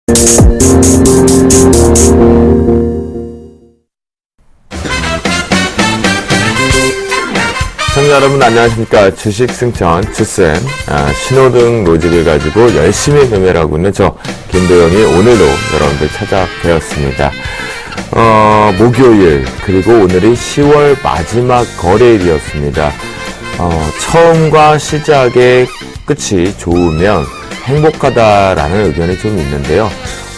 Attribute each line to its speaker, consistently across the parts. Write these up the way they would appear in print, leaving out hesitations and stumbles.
Speaker 1: 시청자 여러분 안녕하십니까. 주식승천 주쌤 신호등 로직을 가지고 열심히 매매를 하고 있는 저 김도영이 오늘도 여러분들 찾아뵈었습니다. 목요일 그리고 오늘이 10월 마지막 거래일이었습니다. 처음과 시작의 끝이 좋으면 행복하다라는 의견이 좀 있는데요.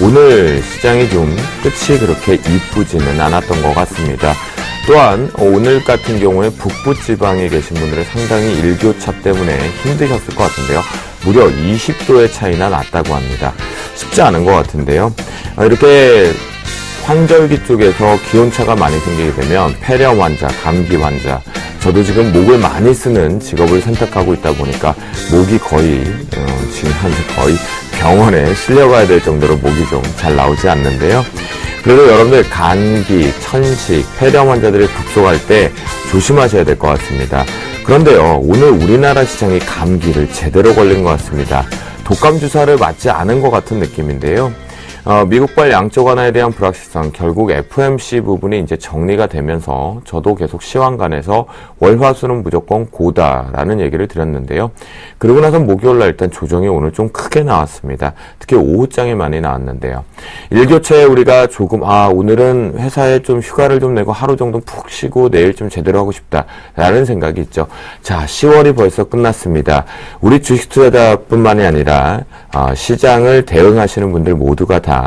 Speaker 1: 오늘 시장이 좀 끝이 그렇게 이쁘지는 않았던 것 같습니다. 또한 오늘 같은 경우에 북부 지방에 계신 분들은 상당히 일교차 때문에 힘드셨을 것 같은데요. 무려 20도의 차이나 났다고 합니다. 쉽지 않은 것 같은데요. 이렇게 환절기 쪽에서 기온차가 많이 생기게 되면 폐렴 환자, 감기 환자, 저도 지금 목을 많이 쓰는 직업을 선택하고 있다 보니까 목이 거의 지금 현재 거의 병원에 실려가야 될 정도로 목이 좀 잘 나오지 않는데요. 그래도 여러분들 감기, 천식, 폐렴 환자들이 급속할 때 조심하셔야 될 것 같습니다. 그런데요, 오늘 우리나라 시장이 감기를 제대로 걸린 것 같습니다. 독감 주사를 맞지 않은 것 같은 느낌인데요. 미국발 양적 완화에 대한 불확실성, 결국 FOMC 부분이 이제 정리가 되면서 저도 계속 시황관에서 월화수는 무조건 고다라는 얘기를 드렸는데요. 그러고 나서 목요일날 일단 조정이 오늘 좀 크게 나왔습니다. 특히 오후장에 많이 나왔는데요. 일교차에 우리가 조금 오늘은 회사에 좀 휴가를 좀 내고 하루 정도 푹 쉬고 내일 좀 제대로 하고 싶다라는 생각이 있죠. 자, 10월이 벌써 끝났습니다. 우리 주식 투자자뿐만이 아니라 시장을 대응하시는 분들 모두가 다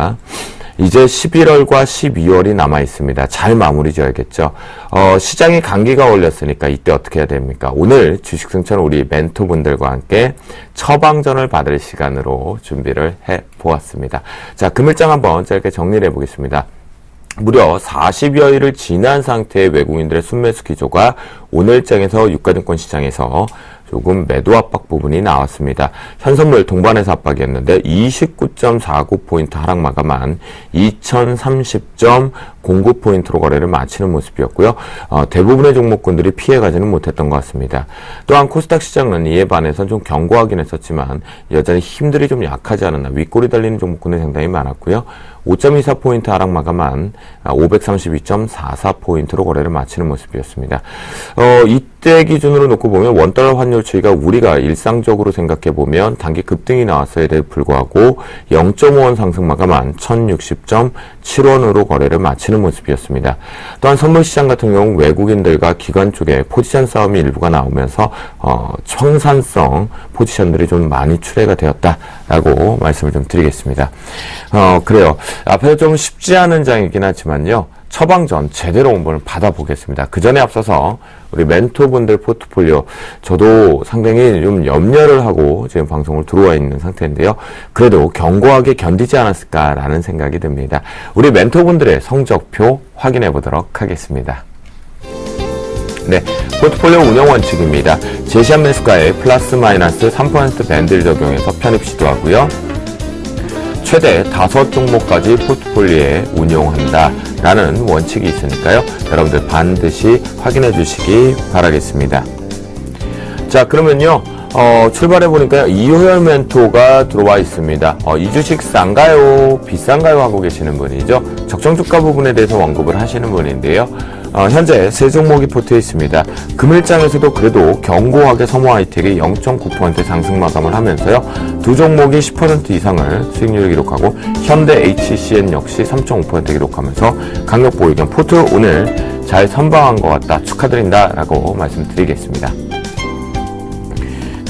Speaker 1: 이제 11월과 12월이 남아 있습니다. 잘 마무리 지어야겠죠. 시장이 감기가 걸렸으니까 이때 어떻게 해야 됩니까? 오늘 주식승천 우리 멘토분들과 함께 처방전을 받을 시간으로 준비를 해 보았습니다. 자, 금일장 한번 짧게 정리를 해 보겠습니다. 무려 40여일을 지난 상태의 외국인들의 순매수 기조가 오늘장에서 유가증권 시장에서 조금 매도 압박 부분이 나왔습니다. 현선물 동반해서 압박이었는데 29.49포인트 하락 마감한 2030.09포인트로 거래를 마치는 모습이었고요. 대부분의 종목군들이 피해가지는 못했던 것 같습니다. 또한 코스닥 시장은 이에 반해서 좀 견고하긴 했었지만 여전히 힘들이 좀 약하지 않았나, 윗골이 달리는 종목군들이 상당히 많았고요. 5.24포인트 하락 마감한 532.44포인트로 거래를 마치는 모습이었습니다. 이때 기준으로 놓고 보면 원달러 환율 추이가 우리가 일상적으로 생각해 보면 단기 급등이 나왔어야 불구하고 0.5원 상승 마감한 1060.7원으로 거래를 마치는 모습이었습니다. 또한 선물시장 같은 경우 외국인들과 기관 쪽에 포지션 싸움이 일부가 나오면서 청산성 포지션들이 좀 많이 출회가 되었다라고 말씀을 좀 드리겠습니다. 그래요. 앞에서 좀 쉽지 않은 장이긴 하지만요. 처방전 제대로 한번 받아보겠습니다. 그 전에 앞서서 우리 멘토분들 포트폴리오 저도 상당히 좀 염려를 하고 지금 방송을 들어와 있는 상태인데요. 그래도 견고하게 견디지 않았을까라는 생각이 듭니다. 우리 멘토분들의 성적표 확인해 보도록 하겠습니다. 네, 포트폴리오 운영 원칙입니다. 제시한 매수가에 플러스 마이너스 3% 밴드를 적용해서 편입 시도하고요. 최대 5종목까지 포트폴리오에 운용한다 라는 원칙이 있으니까요. 여러분들 반드시 확인해 주시기 바라겠습니다. 자, 그러면요. 출발해 보니까 이호열 멘토가 들어와 있습니다. 이 주식 싼가요? 비싼가요? 하고 계시는 분이죠. 적정 주가 부분에 대해서 언급을 하시는 분인데요. 현재 3종목이 포트에 있습니다. 금일장에서도 그래도 견고하게 서머하이텍이 0.9% 상승 마감을 하면서요. 2종목이 10% 이상을 수익률을 기록하고 현대 HCN 역시 3.5% 기록하면서 강력 보유견 포트 오늘 잘 선방한 것 같다. 축하드린다 라고 말씀드리겠습니다.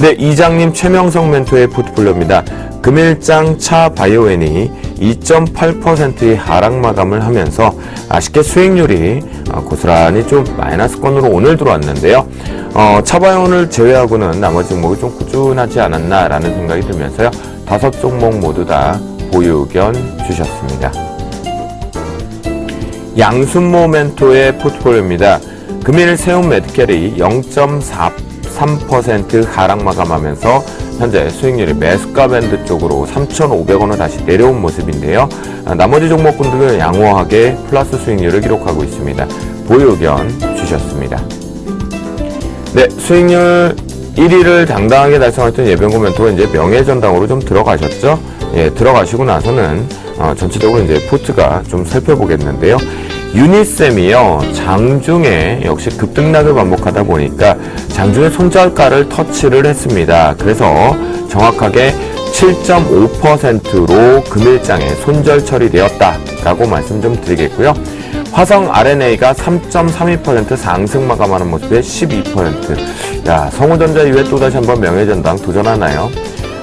Speaker 1: 네, 이장님 최명성 멘토의 포트폴리오입니다. 금일장 차 바이오엔이 2.8%의 하락 마감을 하면서 아쉽게 수익률이 고스란히 좀 마이너스권으로 오늘 들어왔는데요. 차바이오를 제외하고는 나머지 종목이 좀 꾸준하지 않았나라는 생각이 들면서요. 5종목 모두 다 보유 의견 주셨습니다. 양순모 멘토의 포트폴리오입니다. 금일 세운 메디켈이 0.43% 하락 마감하면서 현재 수익률이 매수가 밴드 쪽으로 3,500원을 다시 내려온 모습인데요. 나머지 종목군들은 양호하게 플러스 수익률을 기록하고 있습니다. 보유 의견 주셨습니다. 네, 수익률 1위를 당당하게 달성했던 예병구 멘토가 이제 명예전당으로 좀 들어가셨죠. 들어가시고 나서는 전체적으로 이제 포트가 좀 살펴보겠는데요. 유니셈이요, 장중에 역시 급등락을 반복하다 보니까 장중에 손절가를 터치를 했습니다. 그래서 정확하게 7.5%로 금일장에 손절 처리되었다라고 말씀 좀 드리겠고요. 화성 RNA가 3.32% 상승 마감하는 모습에 12%. 야, 성우전자 이후에 또다시 한번 명예전당 도전하나요?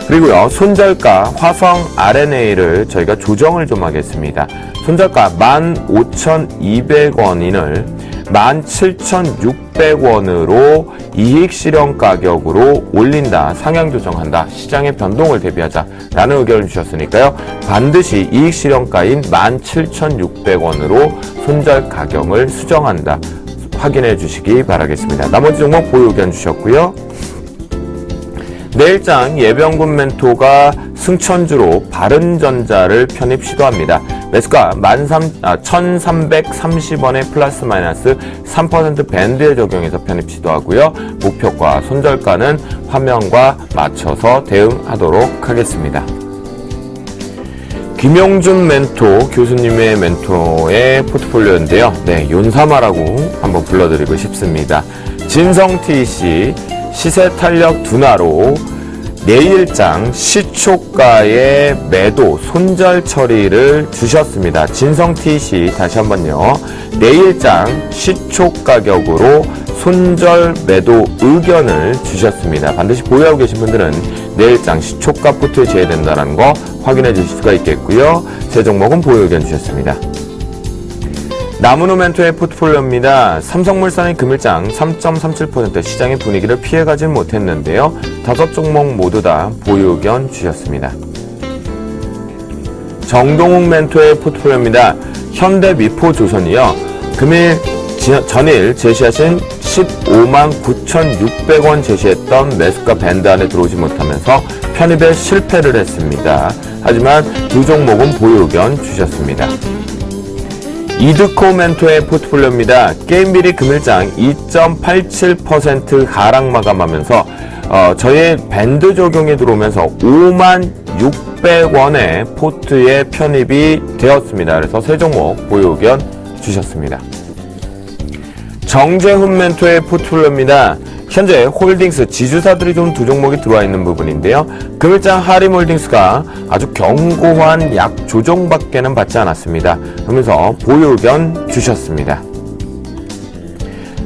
Speaker 1: 그리고요, 손절가 화성 RNA를 저희가 조정을 좀 하겠습니다. 손절가 15,200원인을 17,600원으로 이익 실현 가격으로 올린다, 상향 조정한다, 시장의 변동을 대비하자라는 의견을 주셨으니까요. 반드시 이익 실현가인 17,600원으로 손절 가격을 수정한다, 확인해 주시기 바라겠습니다. 나머지 종목 보유 의견 주셨고요. 내일장 예병군 멘토가 승천주로 바른전자를 편입 시도합니다. 매수가 1,330원에 플러스 마이너스 3% 밴드에 적용해서 편입 시도하고요. 목표가 손절가는 화면과 맞춰서 대응하도록 하겠습니다. 김용준 멘토 교수님의 멘토의 포트폴리오인데요. 네, 윤사마라고 한번 불러드리고 싶습니다. 진성TC 시세 탄력 둔화로 내일장 시초가의 매도 손절 처리를 주셨습니다. 진성TC 다시 한번요. 내일장 시초 가격으로 손절 매도 의견을 주셨습니다. 반드시 보유하고 계신 분들은 내일장 시초가 포트에 제외된다는 거 확인해 주실 수가 있겠고요. 세 종목은 보유 의견 주셨습니다. 나무노 멘토의 포트폴리오입니다. 삼성물산의 금일장 3.37% 시장의 분위기를 피해가진 못했는데요. 5종목 모두 다 보유 의견 주셨습니다. 정동욱 멘토의 포트폴리오입니다. 현대미포조선이요. 금일 전일 제시하신 159,600원 제시했던 매수가 밴드 안에 들어오지 못하면서 편입에 실패를 했습니다. 하지만 두 종목은 보유 의견 주셨습니다. 이드코 멘토의 포트폴리오입니다. 게임비리 금일장 2.87% 하락 마감하면서 저의 밴드 적용이 들어오면서 56,600원의 포트에 편입이 되었습니다. 그래서 세 종목 보유 의견 주셨습니다. 정재훈 멘토의 포트폴리오입니다. 현재 홀딩스 지주사들이 좀 두 종목이 들어와 있는 부분인데요. 금일장 하림홀딩스가 아주 견고한 약 조정밖에는 받지 않았습니다. 그러면서 보유 의견 주셨습니다.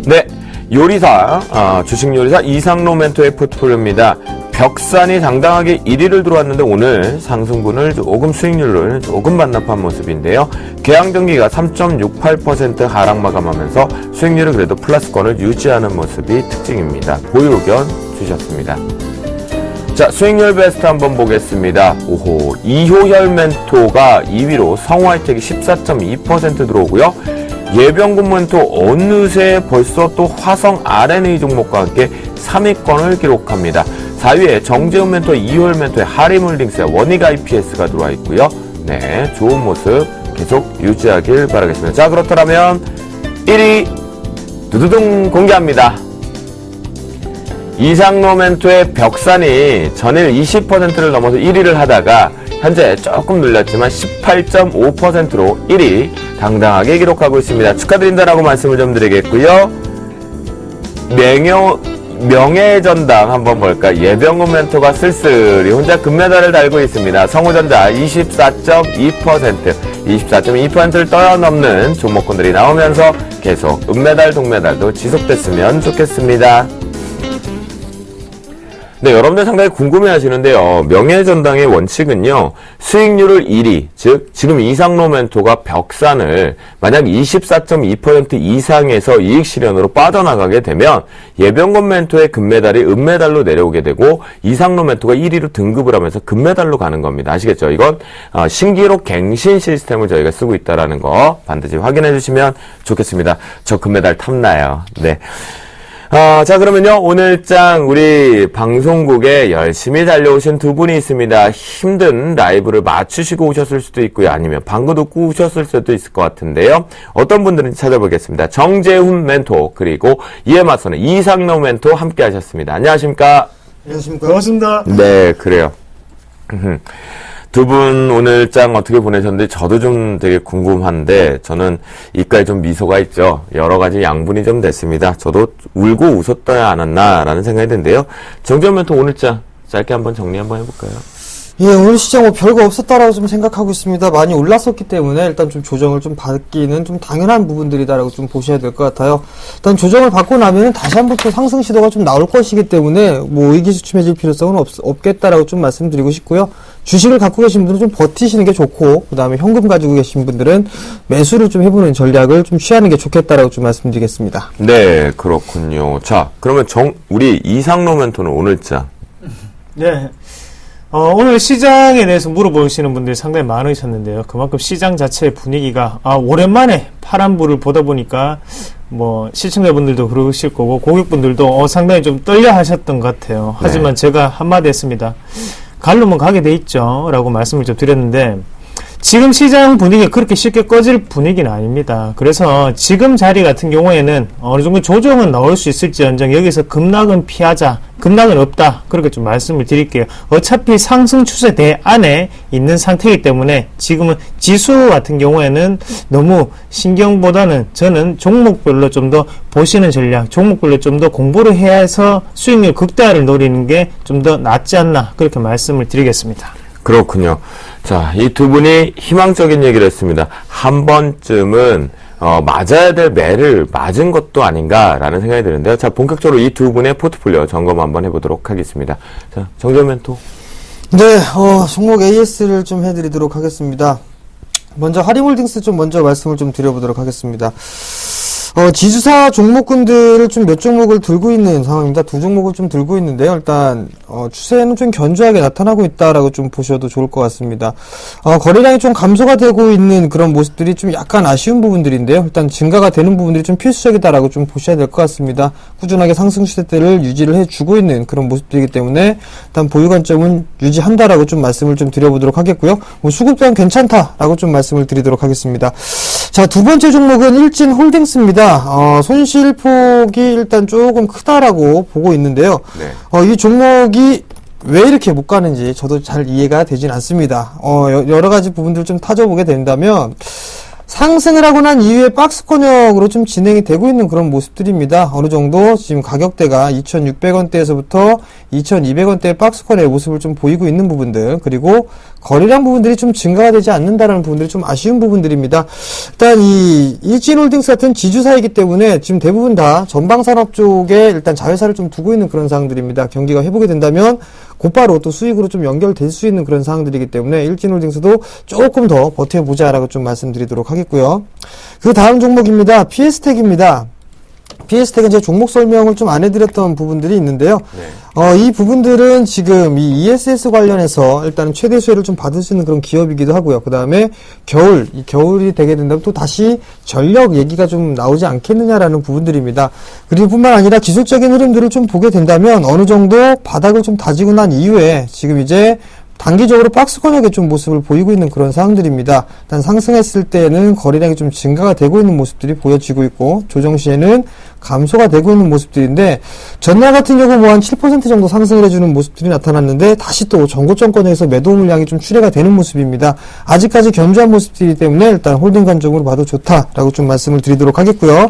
Speaker 1: 네, 요리사 주식 요리사 이상로 멘토의 포트폴리오입니다. 벽산이 당당하게 1위를 들어왔는데 오늘 상승분을 조금 수익률을 조금 반납한 모습인데요. 계양전기가 3.68% 하락 마감하면서 수익률을 그래도 플러스권을 유지하는 모습이 특징입니다. 보유 의견 주셨습니다. 자, 수익률 베스트 한번 보겠습니다. 오호, 이효혈 멘토가 2위로 성화이텍이 14.2% 들어오고요. 예병군 멘토 어느새 벌써 또 화성 RNA 종목과 함께 3위권을 기록합니다. 4위에 정재훈 멘토, 이효혈 멘토의 하림홀딩스와 원익 IPS가 들어와 있고요. 네, 좋은 모습 계속 유지하길 바라겠습니다. 자, 그렇다면 1위 두두둥 공개합니다. 이상로 멘토의 벽산이 전일 20%를 넘어서 1위를 하다가 현재 조금 눌렸지만 18.5%로 1위 당당하게 기록하고 있습니다. 축하드린다라고 말씀을 좀 드리겠고요. 명예전당 한번 볼까? 예병군 멘토가 쓸쓸히 혼자 금메달을 달고 있습니다. 성우전자 24.2%를 뛰어넘는 종목군들이 나오면서 계속 은메달, 동메달도 지속됐으면 좋겠습니다. 네, 여러분들 상당히 궁금해 하시는데요. 명예전당의 원칙은요, 수익률을 1위, 즉, 지금 이상로 멘토가 벽산을 만약 24.2% 이상에서 이익 실현으로 빠져나가게 되면 예병군 멘토의 금메달이 은메달로 내려오게 되고 이상로 멘토가 1위로 등급을 하면서 금메달로 가는 겁니다. 아시겠죠? 이건 신기록 갱신 시스템을 저희가 쓰고 있다는 거 반드시 확인해 주시면 좋겠습니다. 저 금메달 탐나요. 네. 자, 그러면요, 오늘장 우리 방송국에 열심히 달려오신 두 분이 있습니다. 힘든 라이브를 맞추시고 오셨을 수도 있고요. 아니면 방구 듣고 오셨을 수도 있을 것 같은데요. 어떤 분들인지 찾아보겠습니다. 정재훈 멘토, 그리고 이에 맞서는 이상로 멘토 함께 하셨습니다. 안녕하십니까?
Speaker 2: 안녕하십니까? 반갑습니다.
Speaker 1: 네, 그래요. 두 분 오늘 장 어떻게 보내셨는지 저도 좀 되게 궁금한데 저는 입가에 좀 미소가 있죠. 여러 가지 양분이 좀 됐습니다. 저도 울고 웃었어야 않았나라는 생각이 드는데요. 정재원 멘토 오늘 장 짧게 한번 정리 한번 해볼까요?
Speaker 2: 예, 오늘 시장 뭐 별거 없었다라고 좀 생각하고 있습니다. 많이 올랐었기 때문에 일단 좀 조정을 좀 받기는 좀 당연한 부분들이다라고 좀 보셔야 될 것 같아요. 일단 조정을 받고 나면은 다시 한번 또 상승 시도가 좀 나올 것이기 때문에 뭐 의기소침해질 필요성은 없겠다라고 좀 말씀드리고 싶고요. 주식을 갖고 계신 분들은 좀 버티시는 게 좋고, 그 다음에 현금 가지고 계신 분들은 매수를 좀 해보는 전략을 좀 취하는 게 좋겠다라고 좀 말씀드리겠습니다.
Speaker 1: 네, 그렇군요. 자, 그러면 우리 이상로 멘토는 오늘 장.
Speaker 3: 네. 오늘 시장에 대해서 물어보시는 분들이 상당히 많으셨는데요. 그만큼 시장 자체의 분위기가, 오랜만에 파란불을 보다 보니까, 시청자분들도 그러실 거고, 고객분들도 상당히 좀 떨려 하셨던 것 같아요. 하지만 제가 한마디 했습니다. 가려면 가게 돼 있죠. 라고 말씀을 좀 드렸는데, 지금 시장 분위기가 그렇게 쉽게 꺼질 분위기는 아닙니다. 그래서 지금 자리 같은 경우에는 어느 정도 조정은 나올 수 있을지언정 여기서 급락은 피하자. 급락은 없다. 그렇게 좀 말씀을 드릴게요. 어차피 상승 추세대 안에 있는 상태이기 때문에 지금은 지수 같은 경우에는 너무 신경보다는 저는 종목별로 좀 더 보시는 전략, 종목별로 좀 더 공부를 해야 해서 수익률 극대화를 노리는 게 좀 더 낫지 않나 그렇게 말씀을 드리겠습니다.
Speaker 1: 그렇군요. 자, 이 두 분이 희망적인 얘기를 했습니다. 한 번쯤은 맞아야 될 매를 맞은 것도 아닌가라는 생각이 드는데요. 자, 본격적으로 이 두 분의 포트폴리오 점검 한번 해보도록 하겠습니다. 자, 정재원 멘토.
Speaker 2: 네, 종목 AS를 좀 해드리도록 하겠습니다. 먼저 하림홀딩스 좀 먼저 말씀을 좀 드려보도록 하겠습니다. 지주사 종목군들을 좀 몇 종목을 들고 있는 상황입니다. 두 종목을 좀 들고 있는데요. 일단, 추세는 좀 견조하게 나타나고 있다라고 좀 보셔도 좋을 것 같습니다. 거래량이 좀 감소가 되고 있는 그런 모습들이 좀 약간 아쉬운 부분들인데요. 일단 증가가 되는 부분들이 좀 필수적이다라고 좀 보셔야 될 것 같습니다. 꾸준하게 상승 추세대를 유지를 해주고 있는 그런 모습들이기 때문에 일단 보유 관점은 유지한다라고 좀 말씀을 좀 드려보도록 하겠고요. 수급 또한 괜찮다라고 좀 말씀을 드리도록 하겠습니다. 자, 두 번째 종목은 일진홀딩스입니다. 손실폭이 일단 조금 크다라고 보고 있는데요. 이 종목이 왜 이렇게 못 가는지 저도 잘 이해가 되진 않습니다. 여러 가지 부분들을 좀 타져보게 된다면, 상승을 하고 난 이후에 박스권역으로 좀 진행이 되고 있는 그런 모습들입니다. 어느 정도 지금 가격대가 2,600원대에서부터 2,200원대의 박스권의 모습을 좀 보이고 있는 부분들, 그리고 거래량 부분들이 좀 증가가 되지 않는다라는 부분들이 좀 아쉬운 부분들입니다. 일단 이 일진홀딩스 같은 지주사이기 때문에 지금 대부분 다 전방산업 쪽에 일단 자회사를 좀 두고 있는 그런 상황들입니다. 경기가 회복이 된다면 곧바로 또 수익으로 좀 연결될 수 있는 그런 상황들이기 때문에 일진홀딩스도 조금 더 버텨보자라고 좀 말씀드리도록 하겠고요. 그 다음 종목입니다. PS텍입니다. PS텍은 제 종목 설명을 좀 안 해드렸던 부분들이 있는데요. 이 부분들은 지금 이 ESS 관련해서 일단은 최대 수혜를 좀 받을 수 있는 그런 기업이기도 하고요. 그 다음에 겨울이 되게 된다면 또 다시 전력 얘기가 좀 나오지 않겠느냐라는 부분들입니다. 그리고 뿐만 아니라 기술적인 흐름들을 좀 보게 된다면 어느 정도 바닥을 좀 다지고 난 이후에 지금 이제 단기적으로 박스권역의 좀 모습을 보이고 있는 그런 상황들입니다. 일단 상승했을 때는 거래량이 좀 증가가 되고 있는 모습들이 보여지고 있고, 조정 시에는 감소가 되고 있는 모습들인데, 전날 같은 경우 뭐 한 7% 정도 상승을 해주는 모습들이 나타났는데, 다시 또 전고점권에서 매도 물량이 좀 출회가 되는 모습입니다. 아직까지 견조한 모습들이기 때문에 일단 홀딩 관점으로 봐도 좋다라고 좀 말씀을 드리도록 하겠고요.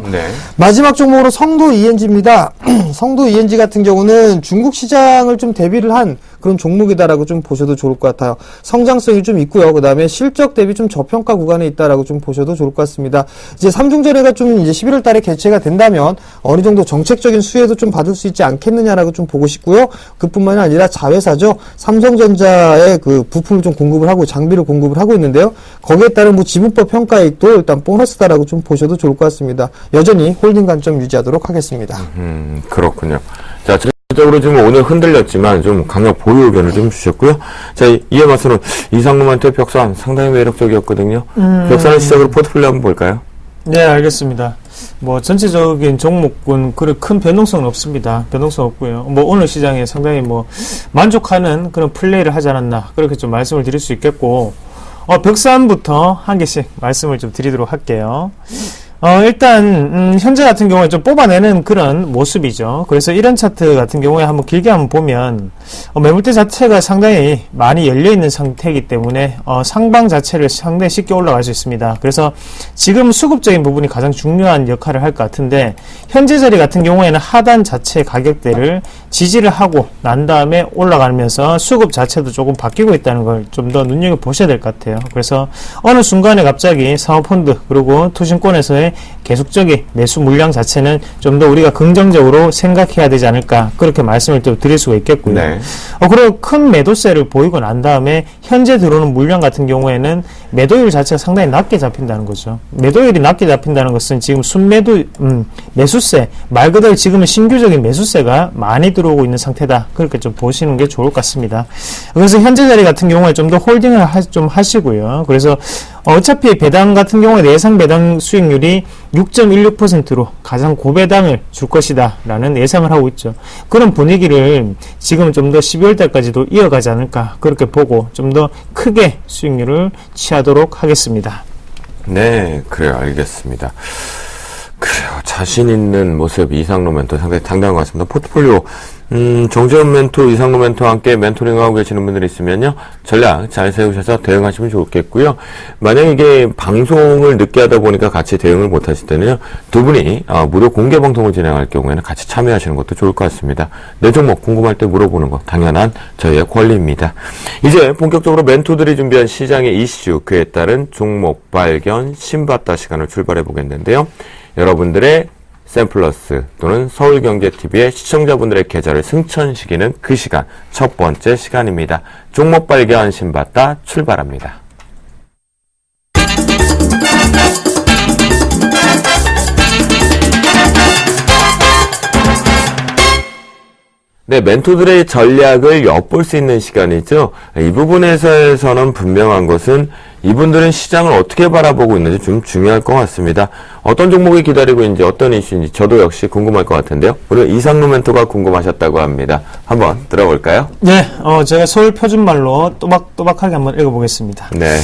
Speaker 2: 마지막 종목으로 성도 ENG입니다. 성도 ENG 같은 경우는 중국 시장을 좀 대비를 한 그런 종목이다라고 좀 보셔도 좋을 것 같아요. 성장성이 좀 있고요. 그 다음에 실적 대비 좀 저평가 구간에 있다라고 좀 보셔도 좋을 것 같습니다. 이제 3중전회가 좀 이제 11월 달에 개최가 된다면 어느 정도 정책적인 수혜도 좀 받을 수 있지 않겠느냐라고 좀 보고 싶고요. 그뿐만이 아니라 자회사죠. 삼성전자의 그 부품을 좀 공급을 하고 장비를 공급을 하고 있는데요. 거기에 따른 뭐 지분법 평가액도 일단 보너스다라고 좀 보셔도 좋을 것 같습니다. 여전히 홀딩 관점 유지하도록 하겠습니다.
Speaker 1: 그렇군요. 자, 전체적으로 지금 오늘 흔들렸지만 좀 강력 보유 의견을 좀 주셨고요. 자, 이에 맞서는 이상놈한테 벽산 상당히 매력적이었거든요. 벽산을 시작으로 포트폴리오 한번 볼까요?
Speaker 3: 네, 알겠습니다. 전체적인 종목은 그런 큰 변동성은 없습니다. 변동성 없고요. 오늘 시장에 상당히 만족하는 그런 플레이를 하지 않았나, 그렇게 좀 말씀을 드릴 수 있겠고, 벽산부터 한 개씩 말씀을 좀 드리도록 할게요. 일단 현재 같은 경우에 좀 뽑아내는 그런 모습이죠. 그래서 이런 차트 같은 경우에 한번 길게 한번 보면 매물대 자체가 상당히 많이 열려있는 상태이기 때문에 상방 자체를 상당히 쉽게 올라갈 수 있습니다. 그래서 지금 수급적인 부분이 가장 중요한 역할을 할 것 같은데, 현재 자리 같은 경우에는 하단 자체 가격대를 지지를 하고 난 다음에 올라가면서 수급 자체도 조금 바뀌고 있다는 걸 좀 더 눈여겨보셔야 될 것 같아요. 그래서 어느 순간에 갑자기 사모펀드 그리고 투신권에서의 계속적인 매수 물량 자체는 좀 더 우리가 긍정적으로 생각해야 되지 않을까, 그렇게 말씀을 또 드릴 수가 있겠고요.
Speaker 1: 네.
Speaker 3: 그리고 큰 매도세를 보이고 난 다음에 현재 들어오는 물량 같은 경우에는 매도율 자체가 상당히 낮게 잡힌다는 거죠. 매도율이 낮게 잡힌다는 것은 지금 순매도 매수세, 말 그대로 지금은 신규적인 매수세가 많이 들어오고 있는 상태다, 그렇게 좀 보시는 게 좋을 것 같습니다. 그래서 현재 자리 같은 경우에 좀 더 홀딩을 좀 하시고요. 그래서 어차피 배당 같은 경우에 예상 배당 수익률이 6.16%로 가장 고배당을 줄 것이다 라는 예상을 하고 있죠. 그런 분위기를 지금 좀 더 12월 달까지도 이어가지 않을까, 그렇게 보고 좀 더 크게 수익률을 취하도록 하겠습니다.
Speaker 1: 네, 그래요. 알겠습니다. 그래요. 자신 있는 모습 이상로 멘토 상당히 당당한 것 같습니다. 포트폴리오 정재훈 멘토, 이상로 멘토와 함께 멘토링하고 계시는 분들이 있으면요, 전략 잘 세우셔서 대응하시면 좋겠고요. 만약 이게 방송을 늦게 하다 보니까 같이 대응을 못 하실 때는요, 두 분이 무료 공개 방송을 진행할 경우에는 같이 참여하시는 것도 좋을 것 같습니다. 내 종목 궁금할 때 물어보는 거 당연한 저희의 권리입니다. 이제 본격적으로 멘토들이 준비한 시장의 이슈, 그에 따른 종목 발견, 신받다 시간을 출발해 보겠는데요. 여러분들의 샘플러스 또는 서울경제TV의 시청자분들의 계좌를 승천시키는 그 시간, 첫 번째 시간입니다. 종목 발견 신받다 출발합니다. 네, 멘토들의 전략을 엿볼 수 있는 시간이죠. 이 부분에서는 분명한 것은 이분들은 시장을 어떻게 바라보고 있는지 좀 중요할 것 같습니다. 어떤 종목이 기다리고 있는지, 어떤 이슈인지 저도 역시 궁금할 것 같은데요. 우리 이상로 멘토가 궁금하셨다고 합니다. 한번 들어볼까요?
Speaker 3: 네, 제가 서울 표준말로 또박또박하게 한번 읽어보겠습니다.
Speaker 1: 네.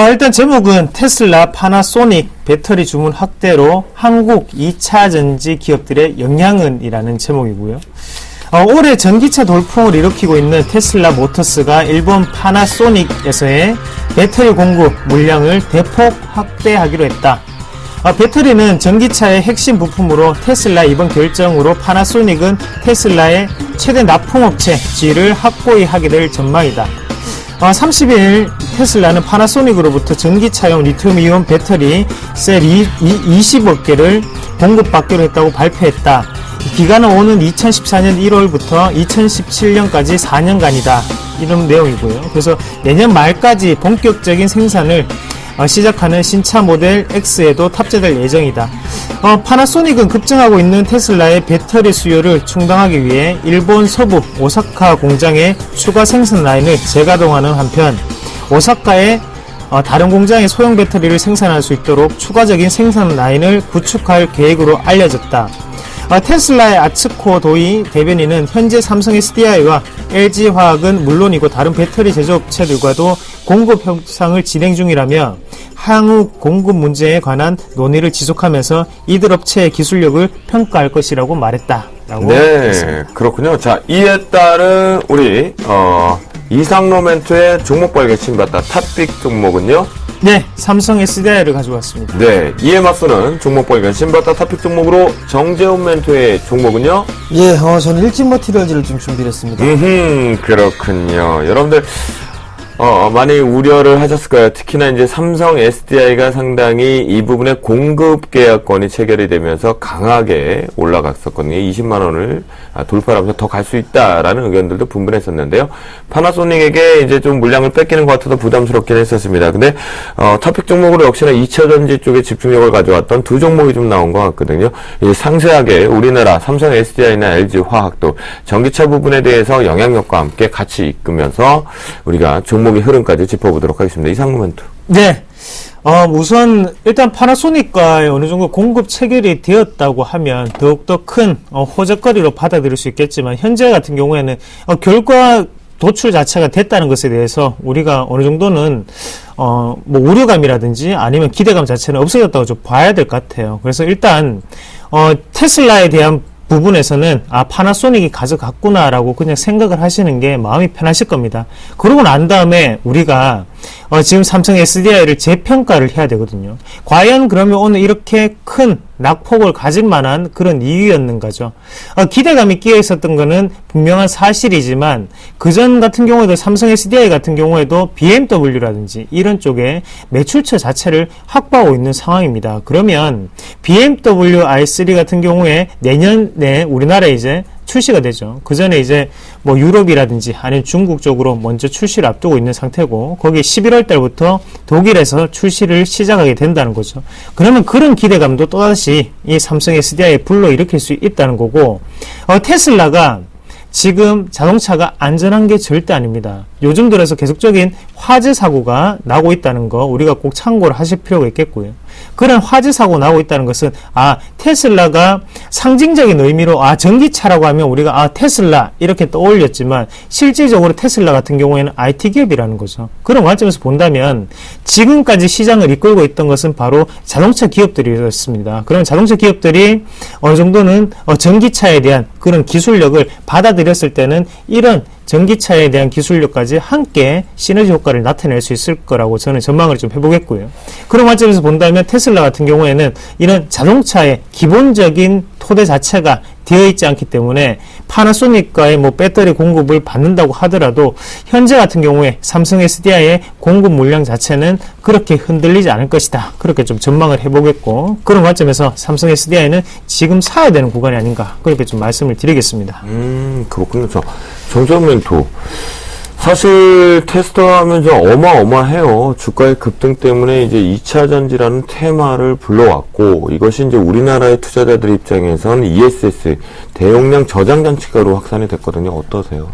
Speaker 3: 일단 제목은 테슬라, 파나소닉 배터리 주문 확대로 한국 2차 전지 기업들의 영향은 이라는 제목이고요. 올해 전기차 돌풍을 일으키고 있는 테슬라 모터스가 일본 파나소닉에서의 배터리 공급 물량을 대폭 확대하기로 했다. 배터리는 전기차의 핵심 부품으로 테슬라 이번 결정으로 파나소닉은 테슬라의 최대 납품업체 지위를 확고히 하게 될 전망이다. 30일 테슬라는 파나소닉으로부터 전기차용 리튬이온 배터리 셀 20억 개를 공급받기로 했다고 발표했다. 기간은 오는 2014년 1월부터 2017년까지 4년간이다. 이런 내용이고요. 그래서 내년 말까지 본격적인 생산을 시작하는 신차 모델 X에도 탑재될 예정이다. 파나소닉은 급증하고 있는 테슬라의 배터리 수요를 충당하기 위해 일본 서부 오사카 공장의 추가 생산 라인을 재가동하는 한편, 오사카의 다른 공장의 소형 배터리를 생산할 수 있도록 추가적인 생산 라인을 구축할 계획으로 알려졌다. 테슬라의 아츠코 도이 대변인은 현재 삼성 SDI와 LG화학은 물론이고 다른 배터리 제조업체들과도 공급 협상을 진행 중이라며 향후 공급 문제에 관한 논의를 지속하면서 이들 업체의 기술력을 평가할 것이라고 말했다라고 했습니다.
Speaker 1: 그렇군요. 자, 이에 따른 우리 이상로 멘토의 종목 발견 신받다 탑픽 종목은요?
Speaker 3: 네, 삼성 SDI를 가져왔습니다.
Speaker 1: 네, 이에 맞서는 종목 발견 신받다 탑픽 종목으로 정재훈 멘토의 종목은요?
Speaker 2: 예, 저는 일진 머티리얼즈를 좀 준비를 했습니다.
Speaker 1: 그렇군요. 여러분들 많이 우려를 하셨을 거예요. 특히나 이제 삼성 SDI가 상당히 이 부분에 공급 계약권이 체결이 되면서 강하게 올라갔었거든요. 20만 원을 돌파하면서 더 갈 수 있다라는 의견들도 분분했었는데요. 파나소닉에게 이제 좀 물량을 뺏기는 것 같아서 부담스럽긴 했었습니다. 근데 탑픽 종목으로 역시나 2차 전지 쪽에 집중력을 가져왔던 두 종목이 좀 나온 것 같거든요. 이제 상세하게 우리나라 삼성 SDI나 LG 화학도 전기차 부분에 대해서 영향력과 함께 같이 이끌면서 우리가 종목의 흐름까지 짚어보도록 하겠습니다. 이상로 멘토.
Speaker 3: 네. 우선 일단 파나소닉과 어느 정도 공급 체결이 되었다고 하면 더욱더 큰 호재거리로 받아들일 수 있겠지만, 현재 같은 경우에는 결과 도출 자체가 됐다는 것에 대해서 우리가 어느 정도는 뭐 우려감이라든지 아니면 기대감 자체는 없어졌다고 좀 봐야 될 것 같아요. 그래서 일단 테슬라에 대한 부분에서는 파나소닉이 가져갔구나라고 그냥 생각을 하시는 게 마음이 편하실 겁니다. 그러고 난 다음에 우리가 지금 삼성 SDI를 재평가를 해야 되거든요. 과연 그러면 오늘 이렇게 큰 낙폭을 가질 만한 그런 이유였는가죠. 기대감이 끼어 있었던 거는 분명한 사실이지만 그전 같은 경우에도 삼성 SDI 같은 경우에도 BMW라든지 이런 쪽에 매출처 자체를 확보하고 있는 상황입니다. 그러면 BMW i3 같은 경우에 내년에 우리나라에 이제 출시가 되죠. 그 전에 이제 뭐 유럽이라든지 아니면 중국 쪽으로 먼저 출시를 앞두고 있는 상태고 거기 11월 달부터 독일에서 출시를 시작하게 된다는 거죠. 그러면 그런 기대감도 또다시 이 삼성 SDI에 불러일으킬 수 있다는 거고 테슬라가 지금 자동차가 안전한 게 절대 아닙니다. 요즘 들어서 계속적인 화재 사고가 나고 있다는 거 우리가 꼭 참고를 하실 필요가 있겠고요. 그런 화재 사고 나고 있다는 것은 테슬라가 상징적인 의미로 전기차라고 하면 우리가 테슬라 이렇게 떠올렸지만 실질적으로 테슬라 같은 경우에는 IT 기업이라는 거죠. 그런 관점에서 본다면 지금까지 시장을 이끌고 있던 것은 바로 자동차 기업들이었습니다. 그런 자동차 기업들이 어느 정도는 전기차에 대한 그런 기술력을 받아들였을 때는 이런 전기차에 대한 기술력까지 함께 시너지 효과를 나타낼 수 있을 거라고 저는 전망을 좀 해보겠고요. 그런 관점에서 본다면 테슬라 같은 경우에는 이런 자동차의 기본적인 토대 자체가 되어 있지 않기 때문에 파나소닉과의 배터리 공급을 받는다고 하더라도 현재 같은 경우에 삼성 SDI의 공급 물량 자체는 그렇게 흔들리지 않을 것이다. 그렇게 좀 전망을 해보겠고 그런 관점에서 삼성 SDI는 지금 사야 되는 구간이 아닌가 그렇게 좀 말씀을 드리겠습니다.
Speaker 1: 그렇군요. 정전멘토. 사실 테스트하면 좀 어마어마해요. 주가의 급등 때문에 이제 2차 전지라는 테마를 불러왔고 이것이 이제 우리나라의 투자자들 입장에선 ESS 대용량 저장 장치가로 확산이 됐거든요. 어떠세요?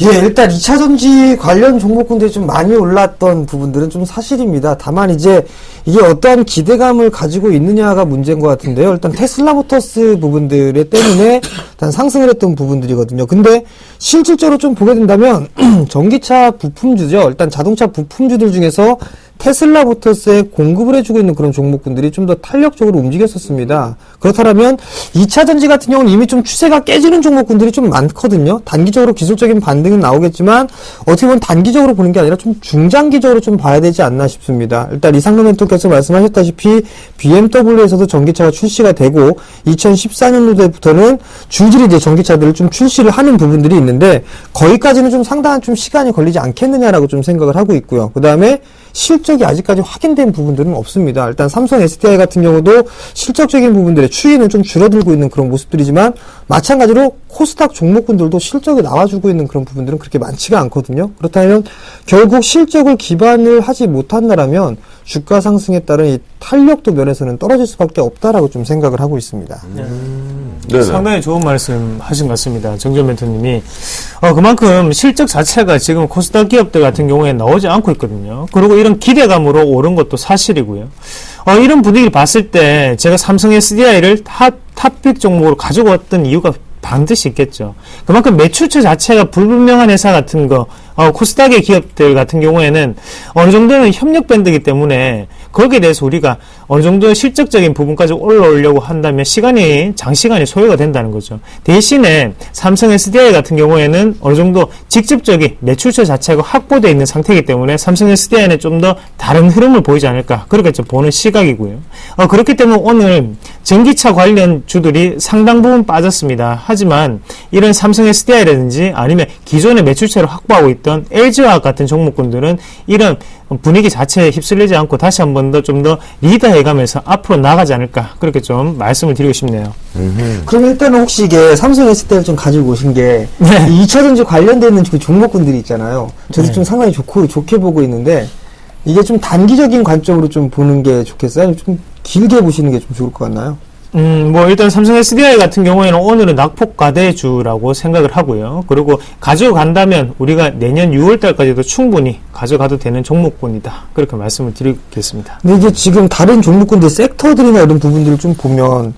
Speaker 2: 일단 2차 전지 관련 종목군들이 좀 많이 올랐던 부분들은 좀 사실입니다. 다만 이제 이게 어떠한 기대감을 가지고 있느냐가 문제인 것 같은데요. 일단 테슬라 모터스 부분들 때문에 일단 상승을 했던 부분들이거든요. 근데 실질적으로 좀 보게 된다면 전기차 부품주죠. 일단 자동차 부품주들 중에서 테슬라 모터스에 공급을 해주고 있는 그런 종목군들이 좀 더 탄력적으로 움직였었습니다. 그렇다면 2차 전지 같은 경우는 이미 좀 추세가 깨지는 종목군들이 좀 많거든요. 단기적으로 기술적인 반등은 나오겠지만 어떻게 보면 단기적으로 보는 게 아니라 좀 중장기적으로 좀 봐야 되지 않나 싶습니다. 일단 이상로 멘토께서 말씀하셨다시피 BMW에서도 전기차가 출시가 되고 2014년도부터는 줄줄이 이제 전기차들을 좀 출시를 하는 부분들이 있는데 거기까지는 좀 상당한 좀 시간이 걸리지 않겠느냐라고 좀 생각을 하고 있고요. 그 다음에 실적이 아직까지 확인된 부분들은 없습니다. 일단 삼성 SDI 같은 경우도 실적적인 부분들의 추이는 좀 줄어들고 있는 그런 모습들이지만 마찬가지로 코스닥 종목군들도 실적이 나와주고 있는 그런 부분들은 그렇게 많지가 않거든요. 그렇다면 결국 실적을 기반을 하지 못한다라면 주가 상승에 따른 이 탄력도 면에서는 떨어질 수밖에 없다라고 좀 생각을 하고 있습니다.
Speaker 3: 상당히 좋은 말씀 하신 것 같습니다. 정전 멘토님이. 그만큼 실적 자체가 지금 코스닥 기업들 같은 경우에 나오지 않고 있거든요. 그리고 이런 기대감으로 오른 것도 사실이고요. 이런 분위기를 봤을 때 제가 삼성 SDI를 탑픽 종목으로 가지고 왔던 이유가 반드시 있겠죠. 그만큼 매출처 자체가 불분명한 회사 같은 거, 코스닥의 기업들 같은 경우에는 어느 정도는 협력 밴드이기 때문에 거기에 대해서 우리가 어느 정도 실적적인 부분까지 올라오려고 한다면 장시간이 소요가 된다는 거죠. 대신에 삼성 SDI 같은 경우에는 어느 정도 직접적인 매출처 자체가 확보되어 있는 상태이기 때문에 삼성 SDI는 좀 더 다른 흐름을 보이지 않을까 그렇게 좀 보는 시각이고요. 그렇기 때문에 오늘 전기차 관련 주들이 상당 부분 빠졌습니다. 하지만 이런 삼성 SDI라든지 아니면 기존의 매출처를 확보하고 있던 LG화학 같은 종목군들은 이런 분위기 자체에 휩쓸리지 않고 다시 한 번 더 좀 더 리더해가면서 앞으로 나가지 않을까 그렇게 좀 말씀을 드리고 싶네요.
Speaker 2: 그럼 일단은 혹시 이게 삼성 SDI를 좀 가지고 오신 게 2차 전지 관련되어 있는 그 종목군들이 있잖아요. 저도 좀 상당히 좋게 보고 있는데 이게 좀 단기적인 관점으로 좀 보는 게 좋겠어요? 아니면 좀 길게 보시는 게 좀 좋을 것 같나요?
Speaker 3: 일단 삼성 SDI 같은 경우에는 오늘은 낙폭 과대주라고 생각을 하고요. 그리고 가져간다면 우리가 내년 6월달까지도 충분히 가져가도 되는 종목군이다. 그렇게 말씀을 드리겠습니다.
Speaker 2: 근데 이게 지금 다른 종목군들 섹터들이나 이런 부분들을 좀 보면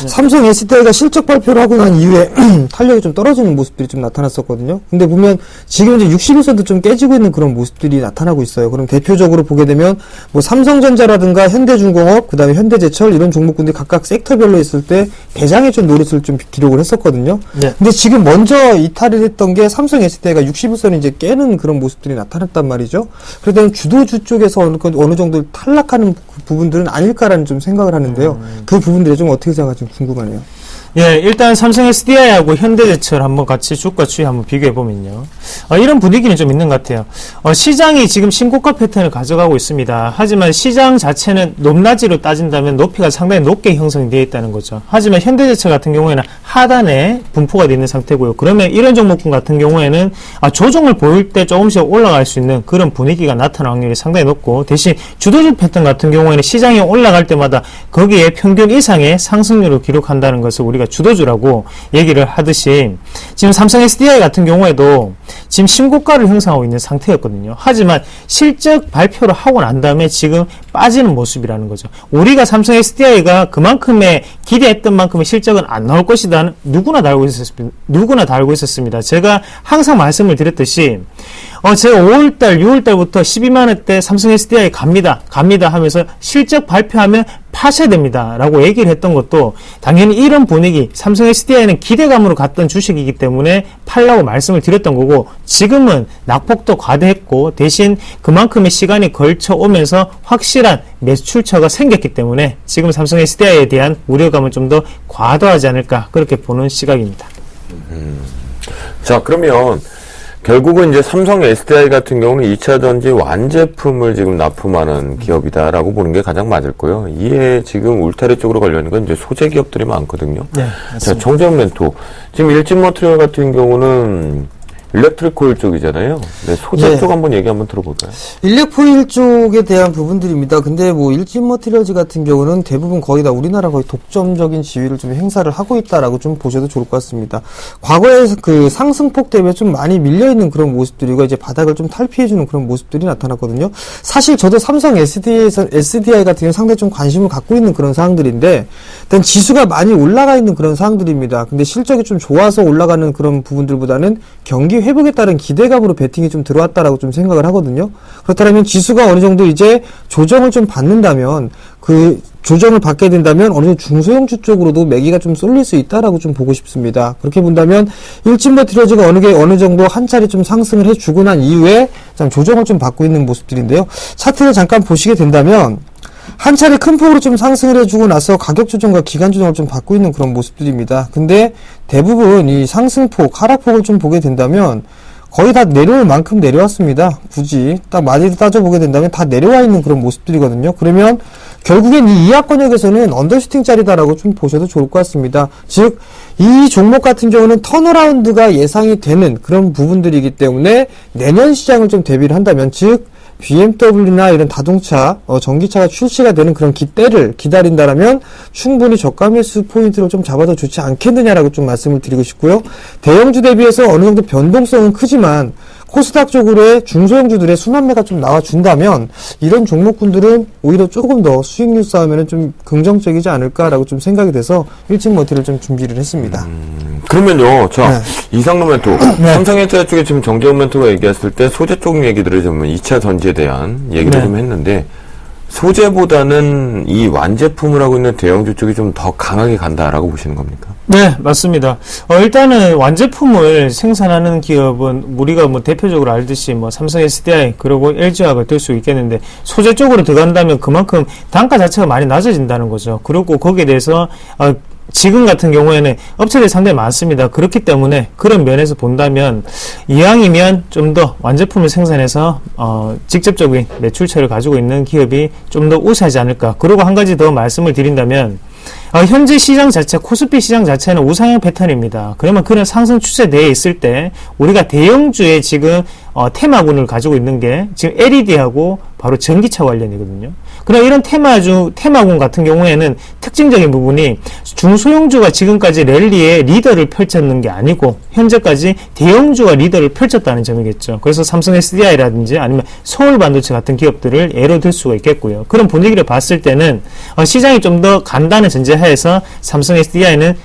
Speaker 2: 삼성 SDI가 실적 발표를 하고 난 이후에 탄력이 좀 떨어지는 모습들이 좀 나타났었거든요. 근데 보면 지금 이제 60일선도 좀 깨지고 있는 그런 모습들이 나타나고 있어요. 그럼 대표적으로 보게 되면 뭐 삼성전자라든가 현대중공업, 그다음에 현대제철 이런 종목군들이 각각 섹터별로 있을 때 대장의 좀 노릇을 좀 기록을 했었거든요.
Speaker 3: 네.
Speaker 2: 근데 지금 먼저 이탈을 했던 게 삼성 SDI가 60일선을 이제 깨는 그런 모습들이 나타났단 말이죠. 그러다 주도주 쪽에서 어느 정도 탈락하는 부분들은 아닐까라는 좀 생각을 하는데요. 그 부분들이 좀 어떻게 생각할지 궁금하네요.
Speaker 3: 예, 일단 삼성 SDI하고 현대제철 한번 같이 주가 추이 한번 비교해 보면요. 이런 분위기는 좀 있는 것 같아요. 시장이 지금 신고가 패턴을 가져가고 있습니다. 하지만 시장 자체는 높낮이로 따진다면 높이가 상당히 높게 형성이 되어 있다는 거죠. 하지만 현대제철 같은 경우에는 하단에 분포가 되어 있는 상태고요. 그러면 이런 종목군 같은 경우에는 조정을 보일 때 조금씩 올라갈 수 있는 그런 분위기가 나타날 확률이 상당히 높고, 대신 주도주 패턴 같은 경우에는 시장이 올라갈 때마다 거기에 평균 이상의 상승률을 기록한다는 것을 우리가 주도주라고 얘기를 하듯이, 지금 삼성 SDI 같은 경우에도 지금 신고가를 형성하고 있는 상태였거든요. 하지만 실적 발표를 하고 난 다음에 지금 빠지는 모습이라는 거죠. 우리가 삼성 SDI가 그만큼의 기대했던 만큼의 실적은 안 나올 것이다. 누구나 다 알고 있었습니다. 제가 항상 말씀을 드렸듯이 제가 5월달, 6월달부터 12만원대 삼성 SDI 갑니다 하면서 실적 발표하면 파셔야 됩니다 라고 얘기를 했던 것도 당연히 이런 분위기, 삼성 SDI는 기대감으로 갔던 주식이기 때문에 팔라고 말씀을 드렸던 거고, 지금은 낙폭도 과대했고 대신 그만큼의 시간이 걸쳐 오면서 확실한 매출처가 생겼기 때문에 지금 삼성 SDI에 대한 우려감은 좀 더 과도하지 않을까, 그렇게 보는 시각입니다.
Speaker 1: 자, 그러면 결국은 이제 삼성 SDI 같은 경우는 2차전지 완제품을 지금 납품하는 기업이다라고 보는 게 가장 맞을 거예요. 이에 지금 울타리 쪽으로 걸려있는 건 이제 소재 기업들이 많거든요.
Speaker 3: 네,
Speaker 1: 자, 정재훈 멘토. 지금 일진머티리얼 같은 경우는 일렉트리콜 쪽이잖아요. 네, 소재
Speaker 2: 네.
Speaker 1: 쪽 한번 얘기 한번 들어볼까요?
Speaker 2: 일렉포일 쪽에 대한 부분들입니다. 근데 뭐 일진머티리얼즈 같은 경우는 대부분 거의 다 우리나라 거의 독점적인 지위를 좀 행사를 하고 있다라고 좀 보셔도 좋을 것 같습니다. 과거에 그 상승폭 대비에 좀 많이 밀려있는 그런 모습들이고 이제 바닥을 좀 탈피해주는 그런 모습들이 나타났거든요. 사실 저도 삼성 SDI 같은 경우 상당히 좀 관심을 갖고 있는 그런 사항들인데, 일단 지수가 많이 올라가 있는 그런 사항들입니다. 근데 실적이 좀 좋아서 올라가는 그런 부분들보다는 경기 회복에 따른 기대감으로 베팅이 좀 들어왔다라고 좀 생각을 하거든요. 그렇다면 지수가 어느 정도 이제 조정을 좀 받는다면, 그 조정을 받게 된다면 어느 정도 중소형주 쪽으로도 매기가 좀 쏠릴 수 있다라고 좀 보고 싶습니다. 그렇게 본다면 일진머티리얼즈가 어느 정도 한 차례 좀 상승을 해주고 난 이후에 좀 조정을 좀 받고 있는 모습들인데요. 차트를 잠깐 보시게 된다면 한 차례 큰 폭으로 좀 상승을 해주고 나서 가격 조정과 기간 조정을 좀 받고 있는 그런 모습들입니다. 근데 대부분 이 상승폭, 하락폭을 좀 보게 된다면 거의 다 내려올 만큼 내려왔습니다. 굳이 딱 많이 따져보게 된다면 다 내려와 있는 그런 모습들이거든요. 그러면 결국엔 이 이하권역에서는 언더슈팅 짜리다라고 좀 보셔도 좋을 것 같습니다. 즉, 이 종목 같은 경우는 턴어라운드가 예상이 되는 그런 부분들이기 때문에 내년 시장을 좀 대비를 한다면, 즉 BMW나 이런 자동차, 전기차가 출시가 되는 그런 때를 기다린다라면 충분히 저가 매수 포인트를 좀 잡아도 좋지 않겠느냐라고 좀 말씀을 드리고 싶고요. 대형주 대비해서 어느 정도 변동성은 크지만 코스닥 쪽으로의 중소형주들의 순환매가 좀 나와준다면 이런 종목군들은 오히려 조금 더 수익률 싸움에는 좀 긍정적이지 않을까라고 좀 생각이 돼서 일진머티를 좀 준비를 했습니다.
Speaker 1: 그러면요, 자,
Speaker 2: 네.
Speaker 1: 이상로 멘토. 삼성 SDI 쪽에 지금 정재훈 멘토가 얘기했을 때 소재 쪽 얘기들을 좀 2차 전지에 대한 얘기를
Speaker 3: 네.
Speaker 1: 좀 했는데, 소재보다는 이 완제품을 하고 있는 대형주 쪽이 좀 더 강하게 간다라고 보시는 겁니까?
Speaker 3: 네, 맞습니다. 일단은 완제품을 생산하는 기업은 우리가 뭐 대표적으로 알듯이 뭐 삼성 SDI 그리고 LG화학을 들 수 있겠는데, 소재 쪽으로 들어간다면 그만큼 단가 자체가 많이 낮아진다는 거죠. 그리고 거기에 대해서 지금 같은 경우에는 업체들이 상당히 많습니다. 그렇기 때문에 그런 면에서 본다면 이왕이면 좀 더 완제품을 생산해서 직접적인 매출처를 가지고 있는 기업이 좀 더 우세하지 않을까. 그리고 한 가지 더 말씀을 드린다면 현재 시장 자체, 코스피 시장 자체는 우상향 패턴입니다. 그러면 그런 상승 추세 내에 있을 때 우리가 대형주에 지금 테마군을 가지고 있는 게 지금 LED하고 바로 전기차 관련이거든요. 그럼 이런 테마군 같은 경우에는 특징적인 부분이 중소형주가 지금까지 랠리에 리더를 펼쳤는 게 아니고 현재까지 대형주가 리더를 펼쳤다는 점이겠죠. 그래서 삼성 SDI라든지 아니면 서울반도체 같은 기업들을 예로 들 수가 있겠고요. 그런 분위기를 봤을 때는 시장이 좀 더 간다는 전제하에 하에서 삼성 SDI는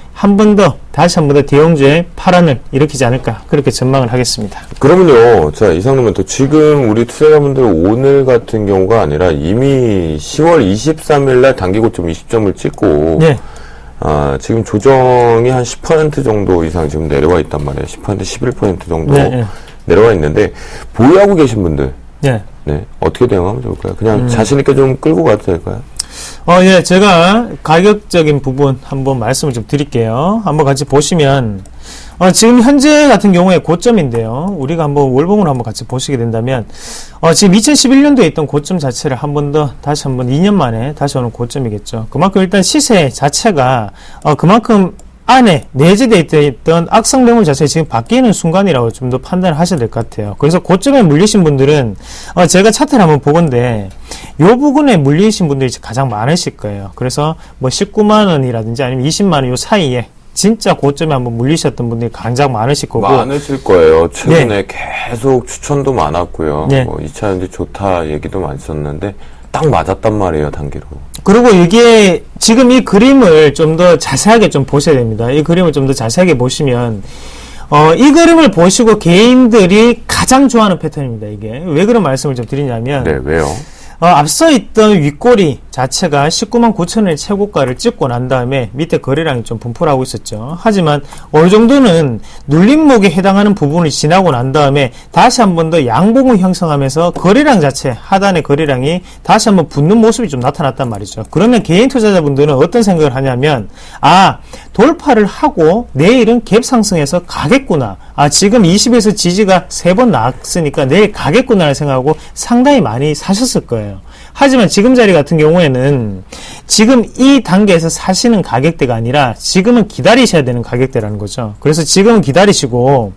Speaker 3: 다시 한 번 더 대형주의 파란을 일으키지 않을까 그렇게 전망을 하겠습니다.
Speaker 1: 그러면요, 자, 이상로면 또 지금 우리 투자자분들 오늘 같은 경우가 아니라 이미 10월 23일 날 단기 고점 20점을 찍고,
Speaker 3: 네.
Speaker 1: 지금 조정이 한 10% 정도 이상 지금 내려와 있단 말이에요. 10%, 11% 정도
Speaker 3: 네.
Speaker 1: 내려와 있는데, 보유하고 계신 분들,
Speaker 3: 네.
Speaker 1: 네, 어떻게 대응하면 좋을까요? 그냥 자신있게 좀 끌고 가도 될까요?
Speaker 3: 예, 제가 가격적인 부분 한번 말씀을 좀 드릴게요. 한번 같이 보시면, 지금 현재 같은 경우에 고점인데요. 우리가 한번 월봉으로 한번 같이 보시게 된다면, 지금 2011년도에 있던 고점 자체를 다시 한번 2년 만에 다시 오는 고점이겠죠. 그만큼 일단 시세 자체가, 그만큼 안에 내재되어 있던 악성 매물 자체가 지금 바뀌는 순간이라고 좀 더 판단을 하셔야 될 것 같아요. 그래서 고점에 물리신 분들은 제가 차트를 한번 보건데 요 부분에 물리신 분들이 가장 많으실 거예요. 그래서 뭐 19만 원이라든지 아니면 20만 원 요 사이에 진짜 고점에 한번 물리셨던 분들이 가장 많으실 거고
Speaker 1: 많으실 거예요. 최근에 계속 추천도 많았고요.
Speaker 3: 네.
Speaker 1: 뭐 2차 전지 좋다 얘기도 많이 썼는데 딱 맞았단 말이에요, 단기로.
Speaker 3: 그리고 이게 지금 이 그림을 좀 더 자세하게 좀 보셔야 됩니다. 이 그림을 좀 더 자세하게 보시면 이 그림을 보시고 개인들이 가장 좋아하는 패턴입니다. 이게 왜 그런 말씀을 좀 드리냐면
Speaker 1: 네, 왜요?
Speaker 3: 앞서 있던 윗꼬리 자체가 19만 9천원의 최고가를 찍고 난 다음에 밑에 거래량이 좀 분포를 하고 있었죠. 하지만 어느 정도는 눌림목에 해당하는 부분을 지나고 난 다음에 다시 한 번 더 양봉을 형성하면서 거래량 자체, 하단의 거래량이 다시 한번 붙는 모습이 좀 나타났단 말이죠. 그러면 개인 투자자분들은 어떤 생각을 하냐면 돌파를 하고 내일은 갭 상승해서 가겠구나. 지금 20에서 지지가 3번 나왔으니까 내일 가겠구나를 생각하고 상당히 많이 사셨을 거예요. 하지만 지금 자리 같은 경우에는 지금 이 단계에서 사시는 가격대가 아니라 지금은 기다리셔야 되는 가격대라는 거죠. 그래서 지금은 기다리시고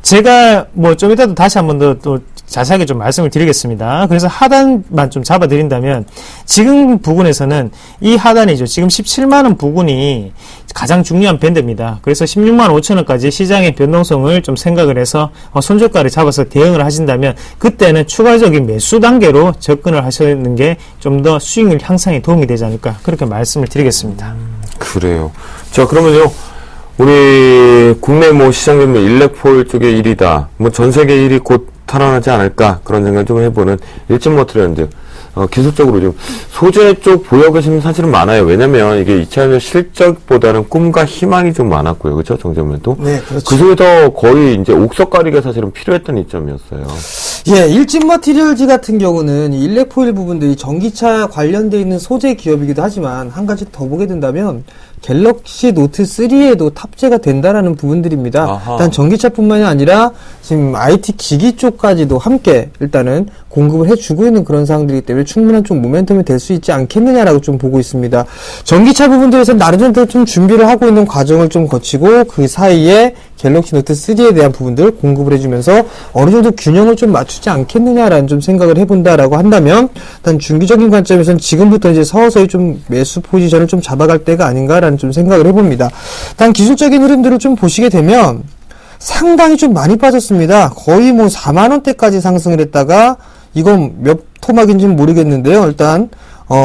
Speaker 3: 제가 뭐 좀 이따도 다시 한 번 더 또 자세하게 좀 말씀을 드리겠습니다. 그래서 하단만 좀 잡아드린다면 지금 부분에서는 이 하단이죠. 지금 17만원 부분이 가장 중요한 밴드입니다. 그래서 16만 5천원까지 시장의 변동성을 좀 생각을 해서 손절가를 잡아서 대응을 하신다면 그때는 추가적인 매수 단계로 접근을 하시는 게 좀 더 수익률 향상에 도움이 되지 않을까 그렇게 말씀을 드리겠습니다.
Speaker 1: 그래요. 자, 그러면요. 우리 국내 뭐 시장 전매 일렉폴 쪽의 1위다. 뭐 전 세계 1위 곧 탈환하지 않을까 그런 생각을 좀 해보는 일진 머트리언즈. 기술적으로 좀 소재 쪽 보유하고 계시는 사실은 많아요. 왜냐면 이게 2차전지 실적보다는 꿈과 희망이 좀 많았고요. 그렇죠? 정점에도.
Speaker 2: 네, 그렇죠.
Speaker 1: 그 속에서 거의 이제 옥석가리가 사실은 필요했던 이점이었어요.
Speaker 2: 예, 일진 머티리얼즈 같은 경우는 이 일렉포일 부분들이 전기차 관련되어 있는 소재 기업이기도 하지만 한 가지 더 보게 된다면 갤럭시 노트 3에도 탑재가 된다라는 부분들입니다.
Speaker 1: 아하.
Speaker 2: 일단 전기차뿐만이 아니라 지금 IT 기기 쪽까지도 함께 일단은 공급을 해주고 있는 그런 상황들이기 때문에 충분한 좀 모멘텀이 될 수 있지 않겠느냐라고 좀 보고 있습니다. 전기차 부분들에서 나름대로 좀 준비를 하고 있는 과정을 좀 거치고 그 사이에 갤럭시 노트 3에 대한 부분들 공급을 해주면서 어느 정도 균형을 좀 맞추지 않겠느냐라는 좀 생각을 해본다라고 한다면 일단 중기적인 관점에서는 지금부터 이제 서서히 좀 매수 포지션을 좀 잡아갈 때가 아닌가라는 좀 생각을 해봅니다. 일단 기술적인 흐름들을 좀 보시게 되면 상당히 좀 많이 빠졌습니다. 거의 뭐 4만원대까지 상승을 했다가 이건 몇 토막인지는 모르겠는데요. 일단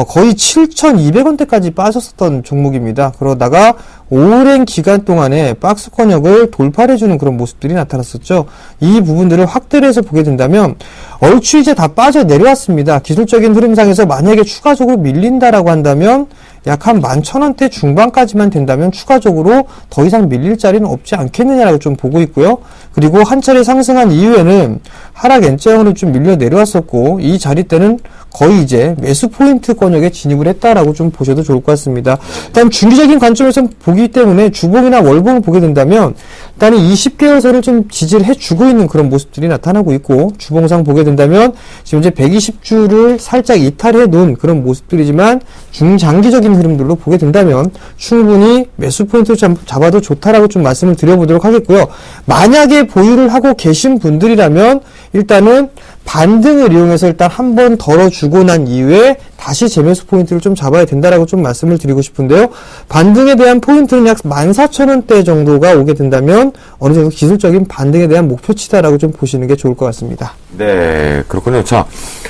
Speaker 2: 거의 7,200원대까지 빠졌었던 종목입니다. 그러다가 오랜 기간 동안에 박스권역을 돌파해주는 그런 모습들이 나타났었죠. 이 부분들을 확대를 해서 보게 된다면 얼추 이제 다 빠져 내려왔습니다. 기술적인 흐름상에서 만약에 추가적으로 밀린다라고 한다면 약 한 11,000원대 중반까지만 된다면 추가적으로 더 이상 밀릴 자리는 없지 않겠느냐라고 좀 보고 있고요. 그리고 한 차례 상승한 이후에는 하락 N자형으로 좀 밀려 내려왔었고 이 자리 때는 거의 이제 매수 포인트 권역에 진입을 했다라고 좀 보셔도 좋을 것 같습니다. 일단 중기적인 관점에서 보기 때문에 주봉이나 월봉을 보게 된다면 일단은 20개월선을 좀 지지를 해주고 있는 그런 모습들이 나타나고 있고 주봉상 보게 된다면 지금 이제 120주를 살짝 이탈해 놓은 그런 모습들이지만 중장기적인 흐름들로 보게 된다면 충분히 매수 포인트 잡아도 좋다라고 좀 말씀을 드려보도록 하겠고요. 만약에 보유를 하고 계신 분들이라면 일단은 반등을 이용해서 일단 한 번 덜어주고 난 이후에 다시 재매수 포인트를 좀 잡아야 된다라고 좀 말씀을 드리고 싶은데요. 반등에 대한 포인트는 약 14,000원대 정도가 오게 된다면 어느 정도 기술적인 반등에 대한 목표치다라고 좀 보시는 게 좋을 것 같습니다.
Speaker 1: 네, 그렇군요. 자,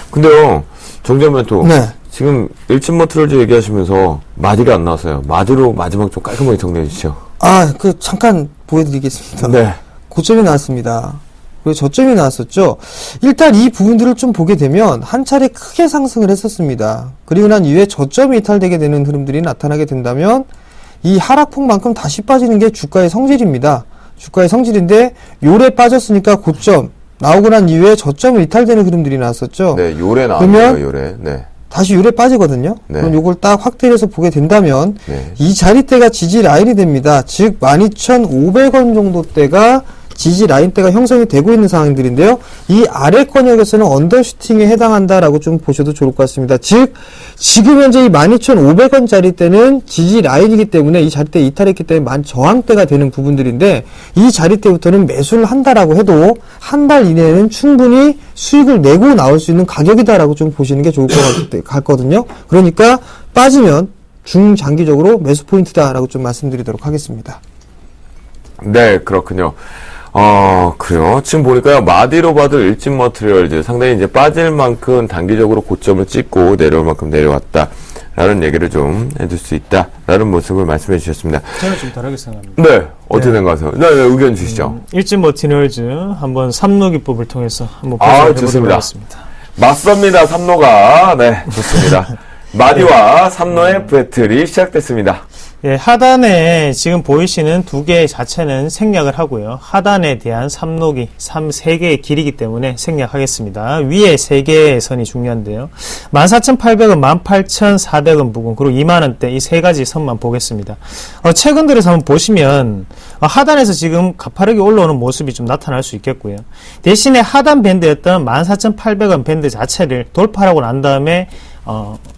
Speaker 1: 근데요, 정점은 또,
Speaker 2: 네.
Speaker 1: 지금 일진 머트리얼즈 얘기하시면서 마디가 안 나왔어요. 마디로 마지막 좀 깔끔하게 정리해 주시죠.
Speaker 2: 잠깐 보여드리겠습니다.
Speaker 1: 네.
Speaker 2: 고점이 나왔습니다. 그리고 저점이 나왔었죠. 일단 이 부분들을 좀 보게 되면 한 차례 크게 상승을 했었습니다. 그리고 난 이후에 저점이 이탈되게 되는 흐름들이 나타나게 된다면 이 하락폭만큼 다시 빠지는 게 주가의 성질입니다. 주가의 성질인데 요래 빠졌으니까 고점 나오고 난 이후에 저점을 이탈되는 흐름들이 나왔었죠.
Speaker 1: 네, 요래
Speaker 2: 그러면
Speaker 1: 나왔네요, 요래. 네.
Speaker 2: 다시 요래 빠지거든요.
Speaker 1: 네.
Speaker 2: 그럼 요걸 딱 확대를 해서 보게 된다면
Speaker 1: 네.
Speaker 2: 이 자리대가 지지 라인이 됩니다. 즉 12,500원 정도대가 지지 라인대가 형성이 되고 있는 상황들인데요. 이 아래권역에서는 언더슈팅에 해당한다라고 좀 보셔도 좋을 것 같습니다. 즉 지금 현재 이 12,500원 자리대는 지지 라인이기 때문에 이 자리대 이탈했기 때문에 저항대가 되는 부분들인데 이 자리대부터는 매수를 한다라고 해도 한 달 이내에는 충분히 수익을 내고 나올 수 있는 가격이다라고 좀 보시는 게 좋을 것 같거든요. 그러니까 빠지면 중장기적으로 매수 포인트다라고 좀 말씀드리도록 하겠습니다.
Speaker 1: 네, 그렇군요. 그래요. 지금 보니까요, 마디로 봐도 일진 머트리얼즈 상당히 이제 빠질 만큼 단기적으로 고점을 찍고 내려올 만큼 내려왔다. 라는 얘기를 좀 해줄 수 있다. 라는 모습을 말씀해 주셨습니다.
Speaker 3: 저는 좀 다르게 생각합니다.
Speaker 1: 네, 어떻게 생각하세요? 네, 의견 주시죠.
Speaker 3: 일진 머티널즈 한번 삼로기법을 통해서 한번
Speaker 1: 좋습니다.
Speaker 3: 하겠습니다.
Speaker 1: 맞습니다, 삼로가. 네, 좋습니다. 마디와 삼로의 배틀이 시작됐습니다.
Speaker 3: 예, 하단에 지금 보이시는 두 개 자체는 생략을 하고요. 하단에 대한 삼록이 3개의 길이기 때문에 생략하겠습니다. 위에 3개의 선이 중요한데요. 14,800원, 18,400원 부근, 그리고 2만원대 이 3가지 선만 보겠습니다. 최근 들어서 한번 보시면 하단에서 지금 가파르게 올라오는 모습이 좀 나타날 수 있겠고요. 대신에 하단 밴드였던 14,800원 밴드 자체를 돌파하고 난 다음에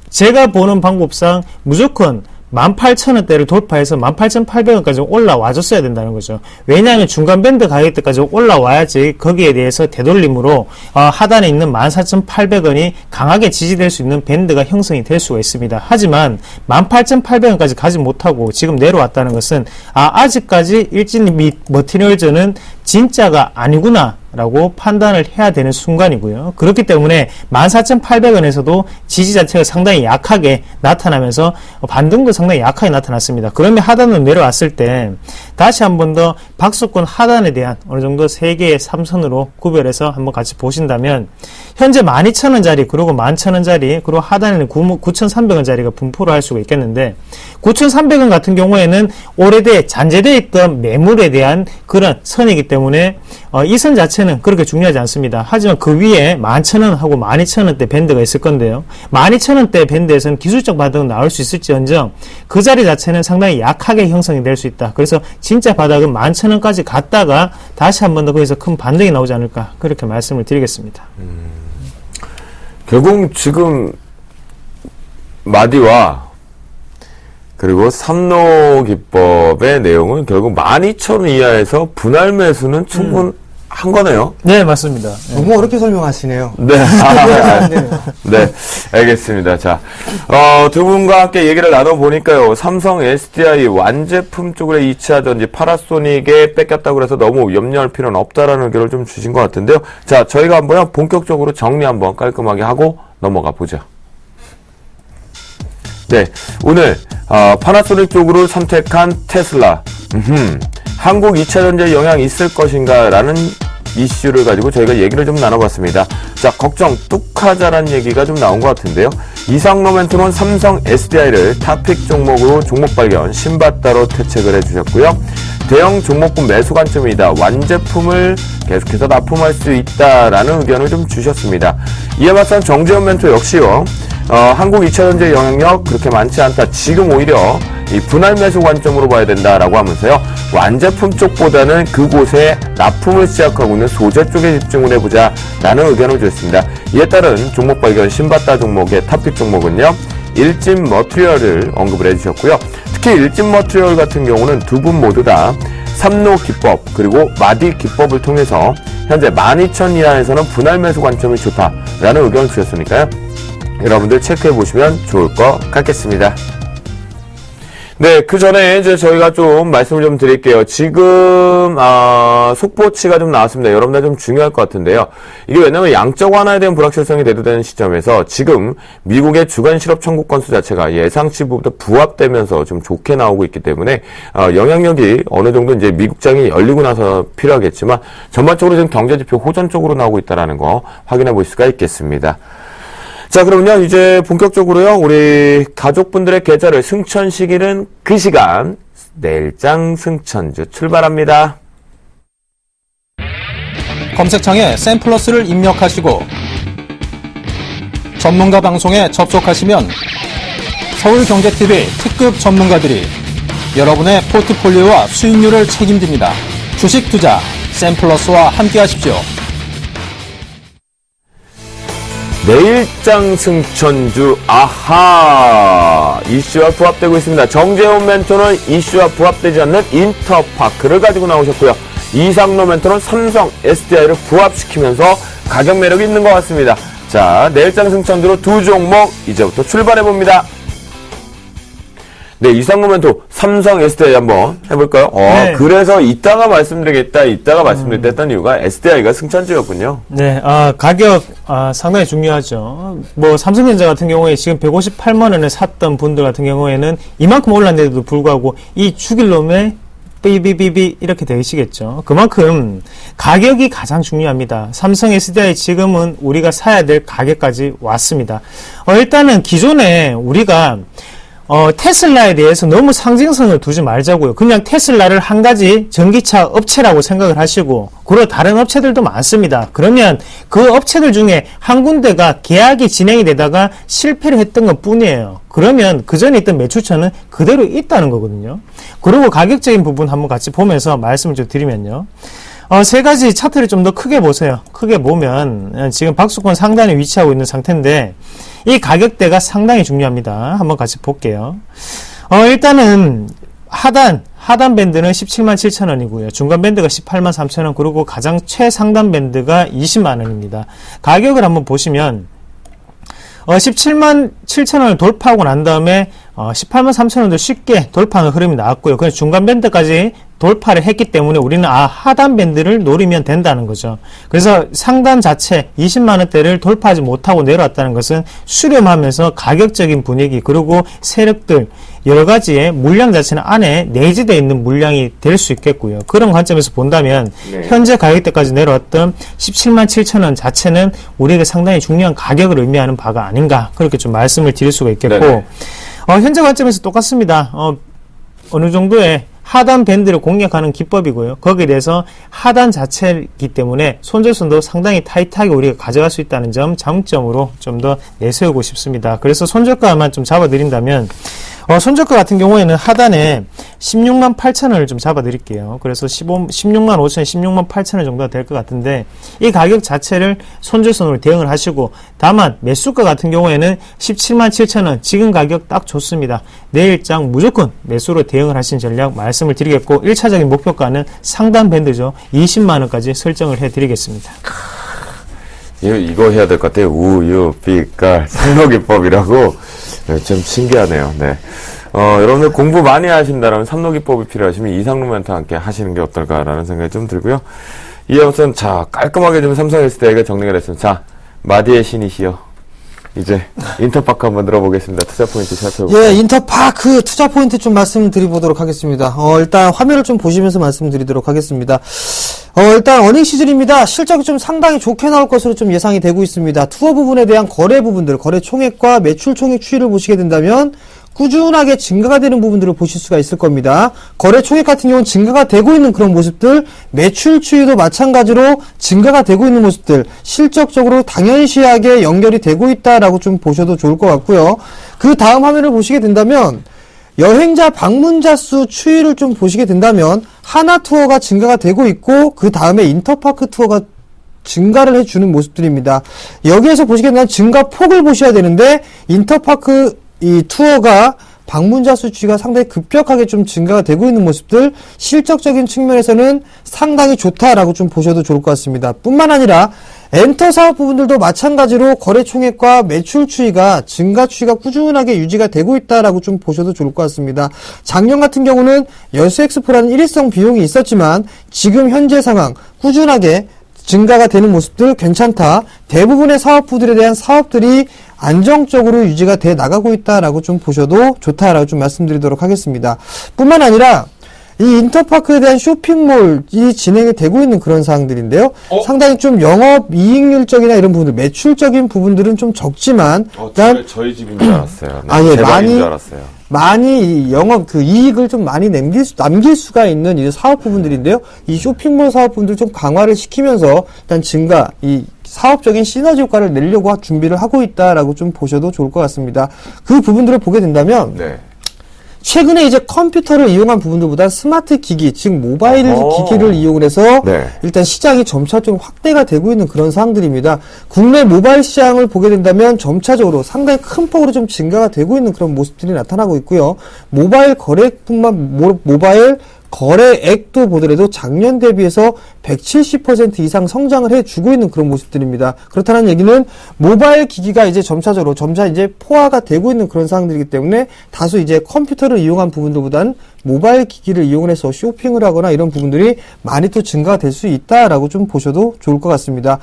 Speaker 3: 제가 보는 방법상 무조건 18,000원대를 돌파해서 18,800원까지 올라와줬어야 된다는 거죠. 왜냐하면 중간 밴드 가격대까지 올라와야지 거기에 대해서 되돌림으로 하단에 있는 14,800원이 강하게 지지될 수 있는 밴드가 형성이 될 수가 있습니다. 하지만 18,800원까지 가지 못하고 지금 내려왔다는 것은 아직까지 일진 및 머티리얼즈는 진짜가 아니구나 라고 판단을 해야 되는 순간이고요. 그렇기 때문에 14,800원에서도 지지 자체가 상당히 약하게 나타나면서 반등도 상당히 약하게 나타났습니다. 그러면 하단으로 내려왔을 때 다시 한 번 더 박스권 하단에 대한 어느 정도 3개의 3선으로 구별해서 한번 같이 보신다면 현재 12,000원짜리 그리고 11,000원짜리 그리고 하단에는 9,300원짜리가 분포를 할 수가 있겠는데 9,300원 같은 경우에는 오래돼 잔재되어 있던 매물에 대한 그런 선이기 때문에 이 선 자체는 그렇게 중요하지 않습니다. 하지만 그 위에 11,000원하고 12,000원대 밴드가 있을 건데요. 12,000원대 밴드에서는 기술적 바닥은 나올 수 있을지언정 그 자리 자체는 상당히 약하게 형성이 될 수 있다. 그래서 진짜 바닥은 11,000원까지 갔다가 다시 한 번 더 거기서 큰 반등이 나오지 않을까 그렇게 말씀을 드리겠습니다.
Speaker 1: 결국 지금 마디와 그리고 삼로 기법의 내용은 결국 12,000원 이하에서 분할 매수는 충분한 거네요.
Speaker 3: 네, 맞습니다.
Speaker 2: 너무 어렵게 설명하시네요.
Speaker 1: 네. 네, 알겠습니다. 자, 두 분과 함께 얘기를 나눠보니까요. 삼성 SDI 완제품 쪽으로 2차 전지 파나소닉에 뺏겼다고 해서 너무 염려할 필요는 없다라는 의견을 좀 주신 것 같은데요. 자, 저희가 한번 본격적으로 정리 한번 깔끔하게 하고 넘어가 보죠. 네, 오늘 파나소닉 쪽으로 선택한 테슬라. 한국 2차 전지에 영향이 있을 것인가 라는 이슈를 가지고 저희가 얘기를 좀 나눠봤습니다. 자, 걱정 뚝하자란 얘기가 좀 나온 것 같은데요. 이상 모멘텀은 삼성 SDI를 탑픽 종목으로 종목 발견 신바따로 퇴책을 해주셨고요. 대형 종목군 매수 관점이다. 완제품을 계속해서 납품할 수 있다라는 의견을 좀 주셨습니다. 이에 맞선 정재훈 멘토 역시요. 한국 2차 전지의 영향력 그렇게 많지 않다. 지금 오히려 이 분할 매수 관점으로 봐야 된다라고 하면서요. 완제품 쪽보다는 그곳에 납품을 시작하고 있는 소재 쪽에 집중을 해보자 라는 의견을 주셨습니다. 이에 따른 종목 발견 신바따 종목의 탑픽 종목은요. 일진 머티리얼을 언급을 해주셨고요. 특히 일진 머티리얼 같은 경우는 두 분 모두 다 삼로 기법 그리고 마디 기법을 통해서 현재 12,000 이하에서는 분할 매수 관점이 좋다라는 의견을 주셨으니까요. 여러분들 체크해 보시면 좋을 것 같겠습니다. 네, 그 전에 이제 저희가 좀 말씀을 좀 드릴게요. 지금, 속보치가 좀 나왔습니다. 여러분들 좀 중요할 것 같은데요. 이게 왜냐면 양적 완화에 대한 불확실성이 대두되는 시점에서 지금 미국의 주간 실업 청구 건수 자체가 예상치보다 부합되면서 좀 좋게 나오고 있기 때문에, 영향력이 어느 정도 이제 미국장이 열리고 나서 필요하겠지만, 전반적으로 지금 경제지표 호전 쪽으로 나오고 있다는 거 확인해 볼 수가 있겠습니다. 자, 그러면요, 이제 본격적으로요, 우리 가족분들의 계좌를 승천시키는 그 시간, 내일장 승천주 출발합니다.
Speaker 4: 검색창에 샘플러스를 입력하시고 전문가 방송에 접속하시면 서울경제TV 특급 전문가들이 여러분의 포트폴리오와 수익률을 책임집니다. 주식 투자 샘플러스와 함께 하십시오.
Speaker 1: 내일장 승천주, 아하! 이슈와 부합되고 있습니다. 정재훈 멘토는 이슈와 부합되지 않는 인터파크를 가지고 나오셨고요. 이상로 멘토는 삼성 SDI를 부합시키면서 가격 매력이 있는 것 같습니다. 자, 내일장 승천주로 두 종목 이제부터 출발해봅니다. 네, 이상로 멘토 삼성 SDI 한번 해볼까요?
Speaker 3: 네.
Speaker 1: 그래서 이따가 말씀드리겠다 했던 이유가 SDI가 승천주였군요.
Speaker 3: 네, 가격, 상당히 중요하죠. 뭐, 삼성전자 같은 경우에 지금 158만원에 샀던 분들 같은 경우에는 이만큼 올랐는데도 불구하고 이 죽일 놈의 삐비비비 이렇게 되시겠죠. 그만큼 가격이 가장 중요합니다. 삼성 SDI 지금은 우리가 사야 될 가격까지 왔습니다. 일단은 기존에 우리가 테슬라에 대해서 너무 상징성을 두지 말자고요. 그냥 테슬라를 한 가지 전기차 업체라고 생각을 하시고, 그리고 다른 업체들도 많습니다. 그러면 그 업체들 중에 한 군데가 계약이 진행이 되다가 실패를 했던 것 뿐이에요. 그러면 그 전에 있던 매출처는 그대로 있다는 거거든요. 그리고 가격적인 부분 한번 같이 보면서 말씀을 좀 드리면요. 세 가지 차트를 좀 더 크게 보세요. 크게 보면 지금 박스권 상단에 위치하고 있는 상태인데 이 가격대가 상당히 중요합니다. 한번 같이 볼게요. 일단은 하단 밴드는 17만 7천 원이고요. 중간 밴드가 18만 3천 원, 그리고 가장 최상단 밴드가 20만 원입니다. 가격을 한번 보시면 17만 7천 원을 돌파하고 난 다음에 18만 3천 원도 쉽게 돌파하는 흐름이 나왔고요. 그래서 중간 밴드까지 돌파를 했기 때문에 우리는 하단 밴드를 노리면 된다는 거죠. 그래서 상단 자체 20만 원대를 돌파하지 못하고 내려왔다는 것은 수렴하면서 가격적인 분위기, 그리고 세력들 여러 가지의 물량 자체는 안에 내재되어 있는 물량이 될 수 있겠고요. 그런 관점에서 본다면 현재 가격대까지 내려왔던 17만 7천 원 자체는 우리에게 상당히 중요한 가격을 의미하는 바가 아닌가, 그렇게 좀 말씀을 드릴 수가 있겠고, 현재 관점에서 똑같습니다. 어느 정도의 하단 밴드를 공략하는 기법이고요. 거기에 대해서 하단 자체이기 때문에 손절선도 상당히 타이트하게 우리가 가져갈 수 있다는 점 장점으로 좀 더 내세우고 싶습니다. 그래서 손절가만 좀 잡아드린다면 손절가 같은 경우에는 하단에 16만 8천 원을 좀 잡아드릴게요. 그래서 16만 5천 원, 16만 8천 원 정도가 될 것 같은데, 이 가격 자체를 손절선으로 대응을 하시고, 다만 매수가 같은 경우에는 17만 7천 원, 지금 가격 딱 좋습니다. 내일장 무조건 매수로 대응을 하신 전략 말씀을 드리겠고, 1차적인 목표가는 상단 밴드죠. 20만 원까지 설정을 해드리겠습니다.
Speaker 1: 이거 해야 될 것 같아요. 우유, 빛깔, 삼로기법이라고. 네, 좀 신기하네요. 네. 여러분들 공부 많이 하신다면 삼로기법이 필요하시면 이상로 멘토와 함께 하시는 게 어떨까라는 생각이 좀 들고요. 이에 우선, 자, 깔끔하게 좀 삼성 SDI가 정리가 됐습니다. 자, 마디의 신이시여. 이제 인터파크 한번 들어보겠습니다. 투자 포인트 살펴볼게요.
Speaker 2: 예, 인터파크 투자 포인트 좀 말씀드려보도록 하겠습니다. 일단 화면을 좀 보시면서 말씀드리도록 하겠습니다. 일단 어닝 시즌입니다. 실적이 좀 상당히 좋게 나올 것으로 좀 예상이 되고 있습니다. 투어 부분에 대한 거래 부분들, 거래 총액과 매출 총액 추이를 보시게 된다면 꾸준하게 증가가 되는 부분들을 보실 수가 있을 겁니다. 거래 총액 같은 경우는 증가가 되고 있는 그런 모습들, 매출 추이도 마찬가지로 증가가 되고 있는 모습들, 실적적으로 당연시하게 연결이 되고 있다라고 좀 보셔도 좋을 것 같고요. 그 다음 화면을 보시게 된다면 여행자 방문자 수 추이를 좀 보시게 된다면 하나 투어가 증가가 되고 있고, 그 다음에 인터파크 투어가 증가를 해주는 모습들입니다. 여기에서 보시게 된다면 증가 폭을 보셔야 되는데, 인터파크 이 투어가 방문자 수치가 상당히 급격하게 좀 증가가 되고 있는 모습들, 실적적인 측면에서는 상당히 좋다라고 좀 보셔도 좋을 것 같습니다. 뿐만 아니라 엔터 사업 부분들도 마찬가지로 거래 총액과 매출 추이가 증가 추이가 꾸준하게 유지가 되고 있다라고 좀 보셔도 좋을 것 같습니다. 작년 같은 경우는 연수 엑스포라는 일회성 비용이 있었지만 지금 현재 상황 꾸준하게 증가가 되는 모습들 괜찮다. 대부분의 사업부들에 대한 사업들이 안정적으로 유지가 돼 나가고 있다라고 좀 보셔도 좋다라고 좀 말씀드리도록 하겠습니다. 뿐만 아니라 이 인터파크에 대한 쇼핑몰이 진행이 되고 있는 그런 사항들인데요. 상당히 좀 영업 이익률적이나 이런 부분들, 매출적인 부분들은 좀 적지만, 일단
Speaker 1: 저희 집인 줄 알았어요. 네,
Speaker 2: 아, 예,
Speaker 1: 제 방인
Speaker 2: 많이
Speaker 1: 줄 알았어요.
Speaker 2: 많이 이 영업 그 이익을 좀 많이 남길 수가 있는 이 사업 부분들인데요. 이 쇼핑몰 사업 부분들 좀 강화를 시키면서 일단 증가, 이 사업적인 시너지 효과를 내려고 준비를 하고 있다라고 좀 보셔도 좋을 것 같습니다. 그 부분들을 보게 된다면,
Speaker 1: 네.
Speaker 2: 최근에 이제 컴퓨터를 이용한 부분들보다 스마트 기기, 즉 모바일 기기를 이용해서
Speaker 1: 네.
Speaker 2: 일단 시장이 점차 좀 확대가 되고 있는 그런 상황들입니다. 국내 모바일 시장을 보게 된다면 점차적으로 상당히 큰 폭으로 좀 증가가 되고 있는 그런 모습들이 나타나고 있고요. 모바일 거래액도 보더라도 작년 대비해서 170% 이상 성장을 해주고 있는 그런 모습들입니다. 그렇다는 얘기는 모바일 기기가 이제 점차 이제 포화가 되고 있는 그런 상황들이기 때문에 다소 이제 컴퓨터를 이용한 부분들보다는 모바일 기기를 이용해서 쇼핑을 하거나 이런 부분들이 많이 또 증가가 될 수 있다라고 좀 보셔도 좋을 것 같습니다.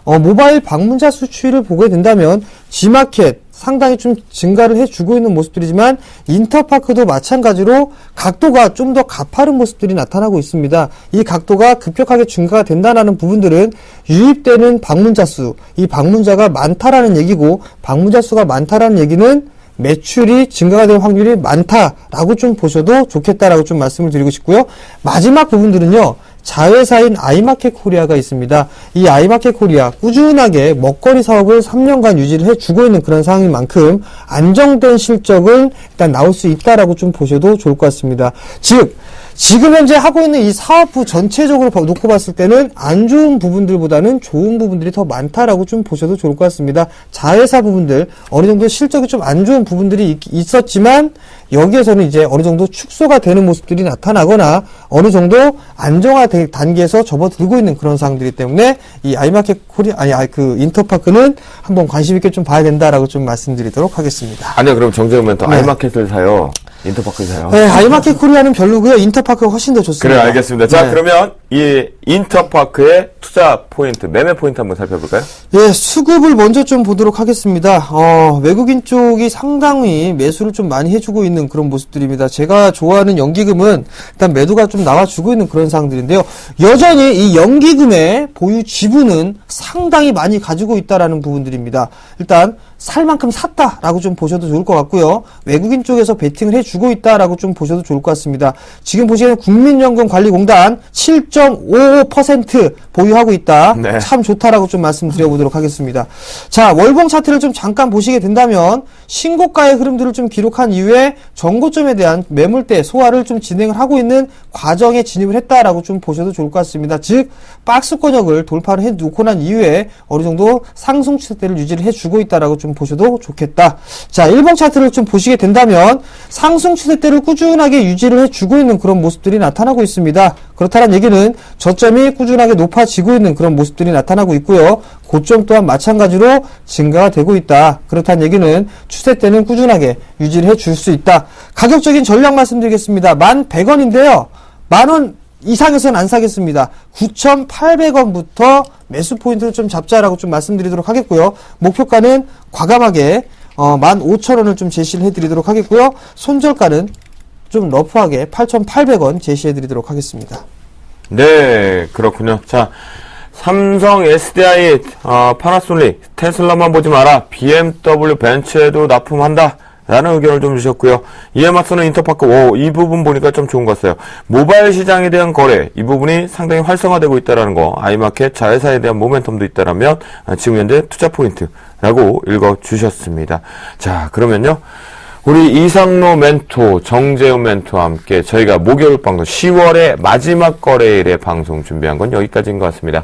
Speaker 2: 모바일 방문자 수 추이를 보게 된다면 G마켓 상당히 좀 증가를 해주고 있는 모습들이지만 인터파크도 마찬가지로 각도가 좀 더 가파른 모습들이 나타나고 있습니다. 이 각도가 급격하게 증가가 된다는 부분들은 유입되는 방문자 수, 이 방문자가 많다라는 얘기고 방문자 수가 많다라는 얘기는 매출이 증가가 될 확률이 많다라고 좀 보셔도 좋겠다라고 좀 말씀을 드리고 싶고요. 마지막 부분들은요. 자회사인 아이마켓 코리아가 있습니다. 이 아이마켓 코리아 꾸준하게 먹거리 사업을 3년간 유지를 해주고 있는 그런 상황인 만큼 안정된 실적은 일단 나올 수 있다라고 좀 보셔도 좋을 것 같습니다. 즉 지금 현재 하고 있는 이 사업부 전체적으로 놓고 봤을 때는 안 좋은 부분들보다는 좋은 부분들이 더 많다라고 좀 보셔도 좋을 것 같습니다. 자회사 부분들 어느 정도 실적이 좀 안 좋은 부분들이 있었지만 여기에서는 이제 어느 정도 축소가 되는 모습들이 나타나거나 어느 정도 안정화 단계에서 접어들고 있는 그런 상황들이기 때문에 이 아이마켓 그 인터파크는 한번 관심 있게 좀 봐야 된다라고 좀 말씀드리도록 하겠습니다.
Speaker 1: 아니요, 그럼 정재훈 멘토
Speaker 2: 네.
Speaker 1: 아이마켓을 사요. 인터파크를 사요.
Speaker 2: 네, 아이마켓 코리아는 별로고요. 인터파크가 훨씬 더 좋습니다.
Speaker 1: 그래, 알겠습니다. 자,
Speaker 2: 네.
Speaker 1: 그러면 이 인터파크의 투자 포인트, 매매 포인트 한번 살펴볼까요?
Speaker 2: 예, 수급을 먼저 좀 보도록 하겠습니다. 외국인 쪽이 상당히 매수를 좀 많이 해주고 있는 그런 모습들입니다. 제가 좋아하는 연기금은 일단 매도가 좀 나와주고 있는 그런 상황들인데요. 여전히 이 연기금의 보유 지분은 상당히 많이 가지고 있다라는 부분들입니다. 일단 살 만큼 샀다라고 좀 보셔도 좋을 것 같고요. 외국인 쪽에서 베팅을 해주고 있다라고 좀 보셔도 좋을 것 같습니다. 지금 보시는 국민연금관리공단 7.55% 보유하고 있다.
Speaker 1: 네.
Speaker 2: 참 좋다라고 좀 말씀드려보도록 하겠습니다. 자, 월봉 차트를 좀 잠깐 보시게 된다면 신고가의 흐름들을 좀 기록한 이후에 전고점에 대한 매물대 소화를 좀 진행을 하고 있는 과정에 진입을 했다라고 좀 보셔도 좋을 것 같습니다. 즉 박스권역을 돌파를 해놓고 난 이후에 어느 정도 상승 추세대를 유지를 해주고 있다라고 좀 보셔도 좋겠다. 자, 일봉 차트를 좀 보시게 된다면 상승 추세대를 꾸준하게 유지를 해주고 있는 그런 모습들이 나타나고 있습니다. 그렇다는 얘기는 저점이 꾸준하게 높아지고 있는 그런 모습들이 나타나고 있고요. 고점 또한 마찬가지로 증가가 되고 있다. 그렇다는 얘기는 추세대는 꾸준하게 유지를 해줄 수 있다. 가격적인 전략 말씀드리겠습니다. 1,100원인데요. 10,000원 이상에서는 안 사겠습니다. 9,800원부터 매수 포인트를 좀 잡자라고 좀 말씀드리도록 하겠고요. 목표가는 과감하게 15,000원을 좀 제시를 해드리도록 하겠고요. 손절가는 좀 러프하게 8,800원 제시해드리도록 하겠습니다.
Speaker 1: 네, 그렇군요. 자, 삼성, SDI, 파나소닉, 테슬라만 보지 마라. BMW, 벤츠에도 납품한다. 라는 의견을 좀 주셨고요. 이에 맞서는 인터파크, 이 부분 보니까 좀 좋은 것 같아요. 모바일 시장에 대한 거래, 이 부분이 상당히 활성화되고 있다는 거, 아이마켓 자회사에 대한 모멘텀도 있다라면, 지금 현재 투자 포인트라고 읽어주셨습니다. 자, 그러면요. 우리 이상로 멘토, 정재훈 멘토와 함께 저희가 목요일 방송 10월의 마지막 거래일에 방송 준비한 건 여기까지인 것 같습니다.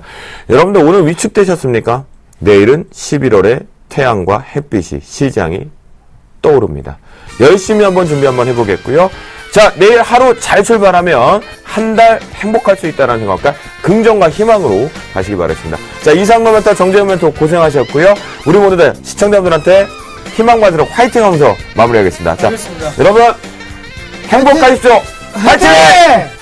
Speaker 1: 여러분들 오늘 위축되셨습니까? 내일은 11월에 태양과 햇빛이 시장이 떠오릅니다. 열심히 한번 준비 한번 해보겠고요. 자, 내일 하루 잘 출발하면 한 달 행복할 수 있다는 생각과 긍정과 희망으로 가시기 바라겠습니다. 자, 이상로 멘토, 정재훈 멘토 고생하셨고요. 우리 모두들 시청자분들한테 희망 받으러 화이팅 하면서 마무리하겠습니다. 자,
Speaker 3: 알겠습니다.
Speaker 1: 여러분 행복하십시오. 화이팅!